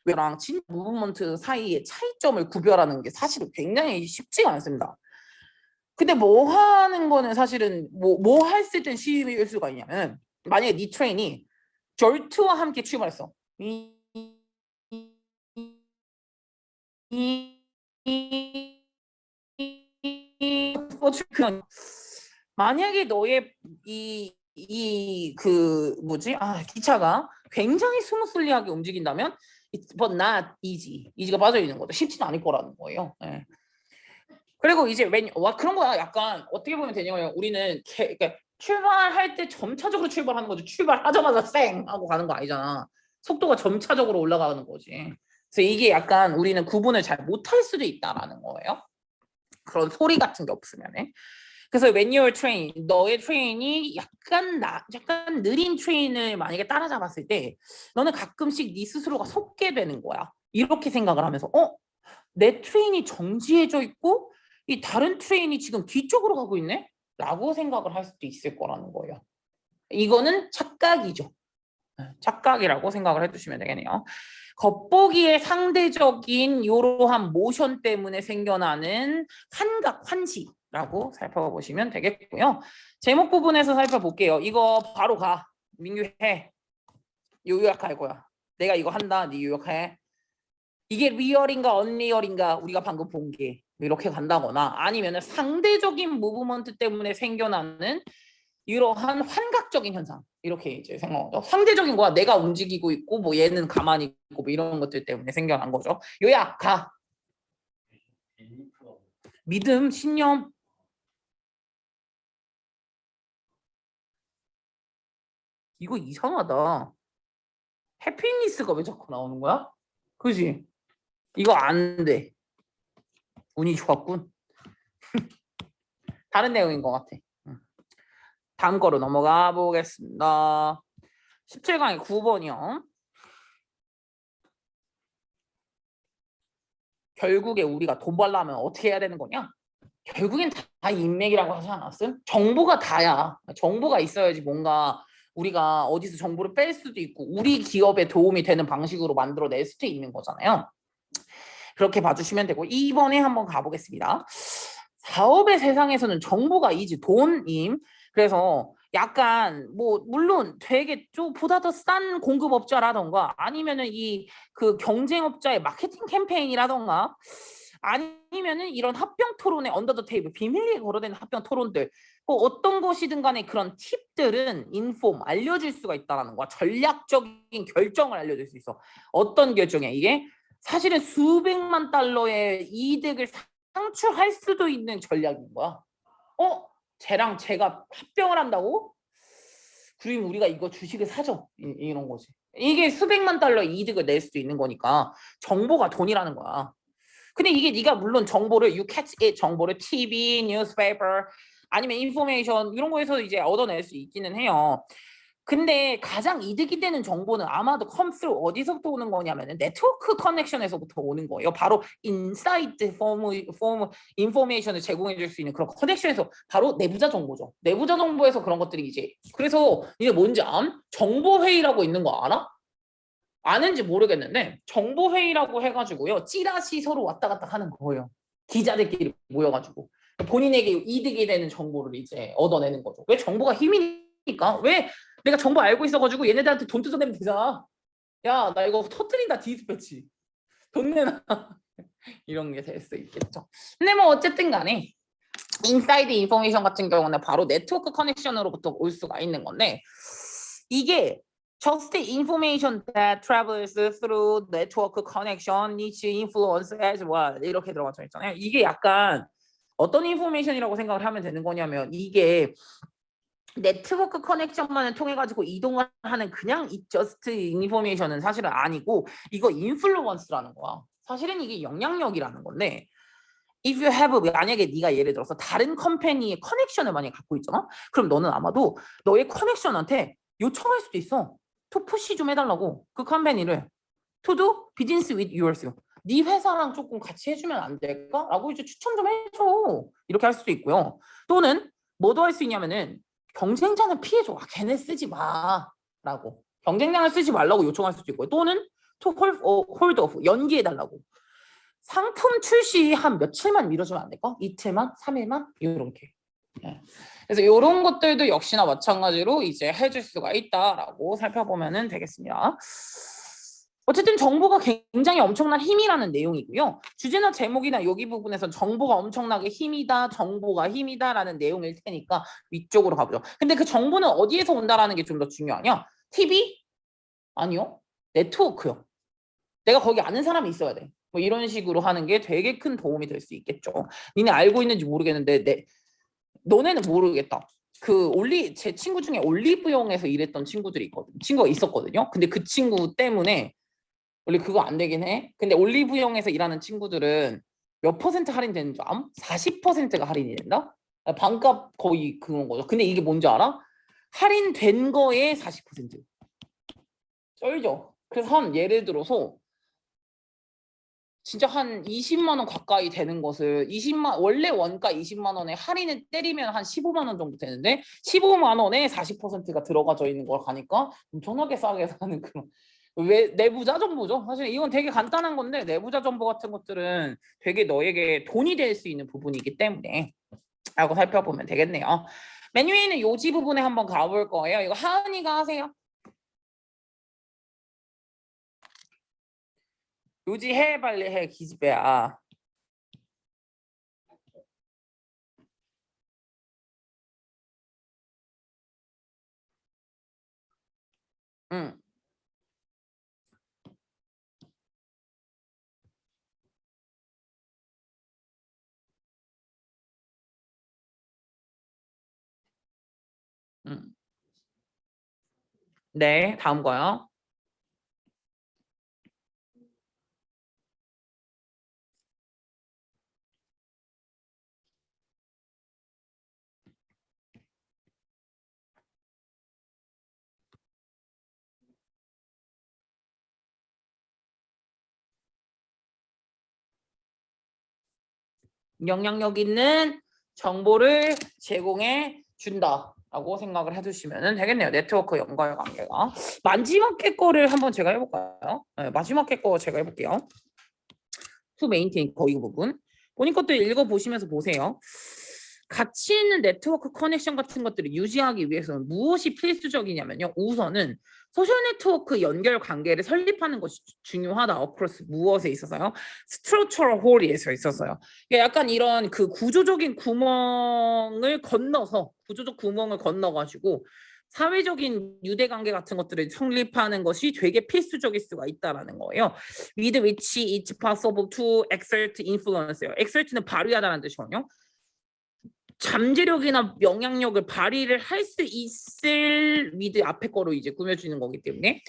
랑 진 무브먼트 사이의 차이점을 구별하는 게 사실은 굉장히 쉽지가 않습니다. 근데 뭐 하는 거는 사실은 뭐 했을 땐 쉬울 수가 있냐면 만약에 네 트레인이 절투와 함께 출발했어. 만약에 너의 그 뭐지? 기차가 굉장히 스무슬리하게 움직인다면 it's but not easy. easy가 빠져 있는 거죠. 쉽지는 않을 거라는 거예요. 네. 그리고 이제 그런 거야. 약간 어떻게 보면 되냐면 우리는 그러니까 출발할 때 점차적으로 출발하는 거지. 출발하자마자 쌩 하고 가는 거 아니잖아. 속도가 점차적으로 올라가는 거지. 그래서 이게 약간 우리는 구분을 잘 못할 수도 있다라는 거예요. 그런 소리 같은 게 없으면은. 그래서 when your train, 너의 트레인이 약간 느린 트레인을 만약에 따라잡았을 때 너는 가끔씩 네 스스로가 속게 되는 거야. 이렇게 생각을 하면서 내 트레인이 정지해져 있고 이 다른 트레인이 지금 뒤쪽으로 가고 있네? 라고 생각을 할 수도 있을 거라는 거예요. 이거는 착각이죠. 착각이라고 생각을 해주시면 되겠네요. 겉보기의 상대적인 이러한 모션 때문에 생겨나는 환시라고 살펴보시면 되겠고요. 제목 부분에서 살펴볼게요. 이거 바로 가. 민규 해. 요약할 거야. 내가 이거 한다. 네 요약해. 이게 리얼인가 언리얼인가 우리가 방금 본 게 이렇게 간다거나 아니면 상대적인 무브먼트 때문에 생겨나는 이러한 환각적인 현상 이렇게 이제 생각하죠. 상대적인 거야. 내가 움직이고 있고 뭐 얘는 가만히 있고 뭐 이런 것들 때문에 생겨난 거죠. 요약 가. 믿음, 신념. 이거 이상하다. 해피니스가 왜 자꾸 나오는 거야? 그지? 이거 안 돼. 운이 좋았군. 다른 내용인 것 같아. 다음 거로 넘어가 보겠습니다. 17강의 9번이요. 결국에 우리가 돈 벌려면 어떻게 해야 되는 거냐? 결국엔 다 인맥이라고 하지 않았음? 정보가 다야. 정보가 있어야지 뭔가 우리가 어디서 정보를 뺄 수도 있고 우리 기업에 도움이 되는 방식으로 만들어낼 수도 있는 거잖아요. 그렇게 봐주시면 되고 2번에 한번 가보겠습니다. 사업의 세상에서는 정보가 이지 돈임. 그래서 약간 뭐 물론 되게 좀 보다 더 싼 공급업자라던가 아니면은 이 그 경쟁업자의 마케팅 캠페인이라던가 아니면은 이런 합병 토론의 언더 더 테이블 비밀리에 걸어대는 합병 토론들 뭐 어떤 것이든 간에 그런 팁들은 알려줄 수가 있다는 거야. 전략적인 결정을 알려줄 수 있어. 어떤 결정이야 이게? 사실은 수백만 달러의 이득을 창출할 수도 있는 전략인 거야. 쟤랑 제가 합병을 한다고? 그럼 우리가 이거 주식을 사죠. 이런 거지. 이게 수백만 달러 이득을 낼 수도 있는 거니까 정보가 돈이라는 거야. 근데 이게 네가 물론 정보를 you catch it 정보를 TV, newspaper 아니면 인포메이션 이런 거에서 이제 얻어낼 수 있기는 해요. 근데 가장 이득이 되는 정보는 아마도 컴스루 어디서부터 오는 거냐면은 네트워크 커넥션에서부터 오는 거예요. 바로 인사이트 인포메이션을 제공해 줄 수 있는 그런 커넥션에서 바로 내부자 정보죠. 내부자 정보에서 그런 것들이 이제 그래서 이게 뭔지 정보 회의라고 있는 거 알아? 아는지 모르겠는데 정보 회의라고 해가지고요. 찌라시 서로 왔다 갔다 하는 거예요. 기자들끼리 모여가지고 본인에게 이득이 되는 정보를 이제 얻어내는 거죠. 왜 정보가 힘이니까? 왜 내가 정보 알고 있어가지고 얘네들한테 돈 뜯어내면 되잖아. 야, 나 이거 터뜨린다 디스패치. 돈 내놔. 이런 게 될 수 있겠죠. 근데 뭐 어쨌든 간에 인사이드 인포메이션 같은 경우는 바로 네트워크 커넥션으로부터 올 수가 있는 건데 이게 just information that travels through network connection needs influence as well 이렇게 들어가져 있잖아요. 이게 약간 어떤 인포메이션이라고 생각을 하면 되는 거냐면 이게 네트워크 커넥션만을 통해 가지고 이동을 하는 그냥 just information은 사실은 아니고 이거 인플루언스라는 거야. 사실은 이게 영향력이라는 건데 if you have 만약에 네가 예를 들어서 다른 컴퍼니의 커넥션을 만약에 갖고 있잖아. 그럼 너는 아마도 너의 커넥션한테 요청할 수도 있어. to push 좀 해달라고 그 컴퍼니를 to do business with yours. 네 회사랑 조금 같이 해주면 안 될까? 라고 이제 추천 좀 해줘. 이렇게 할 수도 있고요. 또는 뭐도 할 수 있냐면은 경쟁자는 피해줘. 아, 걔네 쓰지 마. 라고. 경쟁자를 쓰지 말라고 요청할 수도 있고요. 또는 to hold off. 연기해달라고. 상품 출시 한 며칠만 미뤄주면 안 될까? 이틀만? 3일만? 이렇게. 네. 그래서 이런 것들도 역시나 마찬가지로 이제 해줄 수가 있다라고 살펴보면 되겠습니다. 어쨌든 정보가 굉장히 엄청난 힘이라는 내용이고요. 주제나 제목이나 여기 부분에서 정보가 엄청나게 힘이다, 정보가 힘이다라는 내용일 테니까 위쪽으로 가보죠. 근데 그 정보는 어디에서 온다라는 게 좀 더 중요하냐? TV? 아니요. 네트워크요. 내가 거기 아는 사람이 있어야 돼. 뭐 이런 식으로 하는 게 되게 큰 도움이 될 수 있겠죠. 니네 알고 있는지 모르겠는데 너네는 모르겠다. 제 친구 중에 올리브영에서 일했던 친구가 있었거든요. 근데 그 친구 때문에 원래 그거 안 되긴 해. 근데 올리브영에서 일하는 친구들은 몇 퍼센트 할인되는 줄 암? 40%가 할인이 된다? 반값 거의 그런 거죠. 근데 이게 뭔지 알아? 할인된 거에 40%. 쩔죠. 그래서 한 예를 들어서 진짜 한 20만 원 가까이 되는 것을 원래 원가 20만 원에 할인을 때리면 한 15만 원 정도 되는데 15만 원에 40%가 들어가져 있는 걸 가니까 엄청나게 싸게 사는 그런 왜 내부자 정보죠. 사실 이건 되게 간단한 건데 내부자 정보 같은 것들은 되게 너에게 돈이 될 수 있는 부분이기 때문에 라고 살펴보면 되겠네요. 맨 위에 있는 요지 부분에 한번 가볼 거예요. 이거 하은이가 하세요. 요지 해 빨리 해 기집애야. 응. 응. 네, 다음 거요. 영향력 있는 정보를 제공해 준다라고 생각을 해주시면 되겠네요. 네트워크 연결 관계가. 마지막 개 거를 한번 제가 해볼까요? 네, 마지막 개 거 제가 해볼게요. to maintain 거의 그 부분. 본인 것들 읽어보시면서 보세요. 가치 있는 네트워크 커넥션 같은 것들을 유지하기 위해서는 무엇이 필수적이냐면요. 우선은 소셜 네트워크 연결 관계를 설립하는 것이 중요하다. across 무엇에 있어서요? structural hole에서 있어서요. 약간 이런 그 구조적 구멍을 건너가지고 사회적인 유대 관계 같은 것들을 성립하는 것이 되게 필수적일 수가 있다라는 거예요. with which it's possible to exert influence요. exert는 발휘하다는 뜻이거든요. 잠재력이나 영향력을 발휘를 할 수 있을 with 앞에 거로 이제 꾸며주는 거기 때문에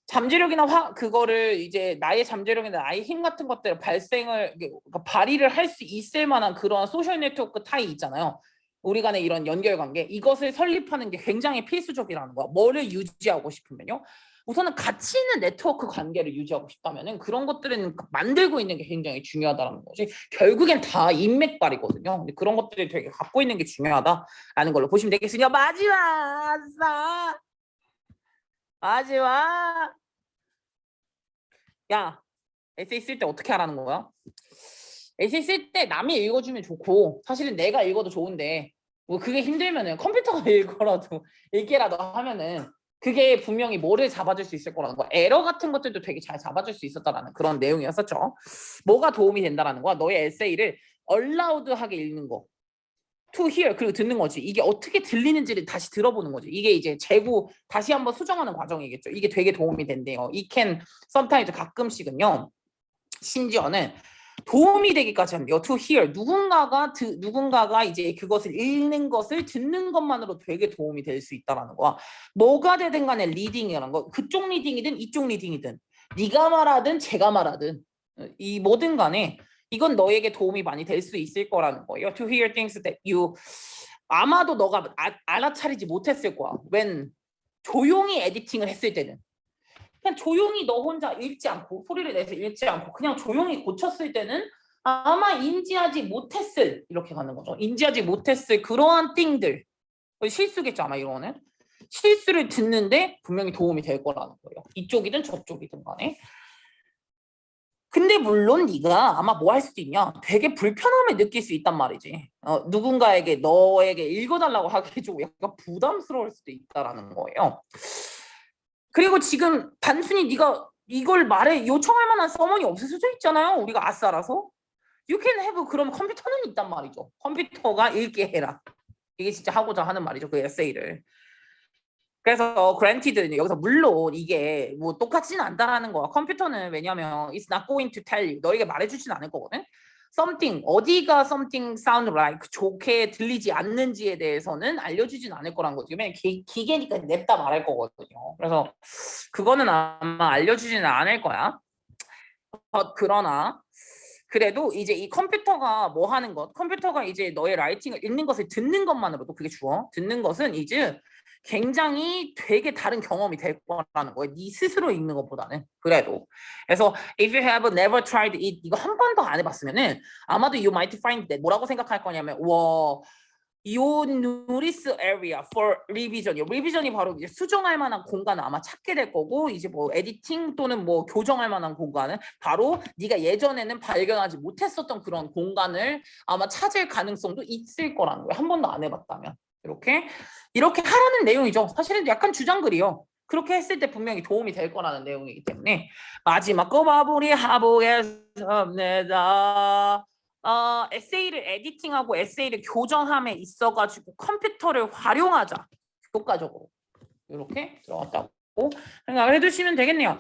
잠재력이나 그거를 이제 나의 잠재력이나 나의 힘 같은 것들을 그러니까 발휘를 할 수 있을 만한 그런 소셜 네트워크 타입 있잖아요. 우리 간의 이런 연결 관계 이것을 설립하는 게 굉장히 필수적이라는 거야. 뭐를 유지하고 싶으면요. 우선은 가치 있는 네트워크 관계를 유지하고 싶다면은 그런 것들은 만들고 있는 게 굉장히 중요하다는 거지. 결국엔 다 인맥발이거든요. 근데 그런 것들을 되게 갖고 있는 게 중요하다라는 걸로 보시면 되겠습니다. 마지막. 야, 에세이 쓸 때 어떻게 하라는 거야? 에세이 쓸 때 남이 읽어주면 좋고 사실은 내가 읽어도 좋은데 뭐 그게 힘들면은 컴퓨터가 읽기라도 하면은 그게 분명히 뭐를 잡아줄 수 있을 거라는 거. 에러 같은 것들도 되게 잘 잡아줄 수 있었다라는 그런 내용이었었죠. 뭐가 도움이 된다라는 거야. 너의 에세이를 allowed하게 읽는 거. to hear 그리고 듣는 거지. 이게 어떻게 들리는지를 다시 들어보는 거지. 이게 이제 재고 다시 한번 수정하는 과정이겠죠. 이게 되게 도움이 된대요. It can sometimes 가끔씩은요. 심지어는 도움이 되기까지 한대요. To hear 누군가가 이제 그것을 읽는 것을 듣는 것만으로 되게 도움이 될 수 있다라는 거야. 뭐가 되든 간에 리딩이라는 거. 그쪽 리딩이든 이쪽 리딩이든 네가 말하든 제가 말하든 이 뭐든 간에 이건 너에게 도움이 많이 될 수 있을 거라는 거예요. To hear things that you 아마도 너가 알아차리지 못했을 거야. when 조용히 에디팅을 했을 때는 그냥 조용히 너 혼자 읽지 않고 소리를 내서 읽지 않고 그냥 조용히 고쳤을 때는 아마 인지하지 못했을 이렇게 가는 거죠. 인지하지 못했을 그러한 띵들 실수겠죠 아마 이거는 실수를 듣는데 분명히 도움이 될 거라는 거예요. 이쪽이든 저쪽이든 간에. 근데 물론 네가 아마 뭐 할 수도 있냐 되게 불편함을 느낄 수 있단 말이지. 누군가에게 너에게 읽어달라고 하기 좀 약간 부담스러울 수도 있다라는 거예요. 그리고 지금 단순히 네가 이걸 말해 요청할 만한 서머니 없을 수도 있잖아요. 우리가 아싸라서. You can have 그럼 컴퓨터는 있단 말이죠. 컴퓨터가 읽게 해라. 이게 진짜 하고자 하는 말이죠. 그 에세이를. 그래서 granted 여기서 물론 이게 뭐 똑같지는 않다라는 거야. 컴퓨터는 왜냐면 it's not going to tell you. 너에게 말해주진 않을 거거든. something 어디가 something sound like 좋게 들리지 않는지에 대해서는 알려주진 않을 거란 거지. 왜냐면 기계니까 냅다 말할 거거든요. 그래서 그거는 아마 알려주지는 않을 거야. 그러나 그래도 이제 이 컴퓨터가 뭐 하는 것, 컴퓨터가 이제 너의 라이팅을 읽는 것을 듣는 것만으로도 그게 주어. 듣는 것은 이제 굉장히 되게 다른 경험이 될 거라는 거예요. 네 스스로 읽는 것보다는. 그래도. 그래서 if you have never tried it 이거 한 번도 안 해봤으면은 아마도 you might find that 뭐라고 생각할 거냐면 와 you notice area for revision. 리비전이 바로 이제 수정할 만한 공간을 아마 찾게 될 거고 이제 뭐 에디팅 또는 뭐 교정할 만한 공간은 바로 네가 예전에는 발견하지 못했었던 그런 공간을 아마 찾을 가능성도 있을 거라는 거예요. 한 번도 안 해봤다면. 이렇게 하라는 내용이죠. 사실은 약간 주장글이요. 그렇게 했을 때 분명히 도움이 될 거라는 내용이기 때문에 마지막 거 마무리 해보겠습니다. 에세이를 에디팅하고 에세이를 교정함에 있어가지고 컴퓨터를 활용하자. 효과적으로. 이렇게 들어갔다고 생각을 해두시면 되겠네요.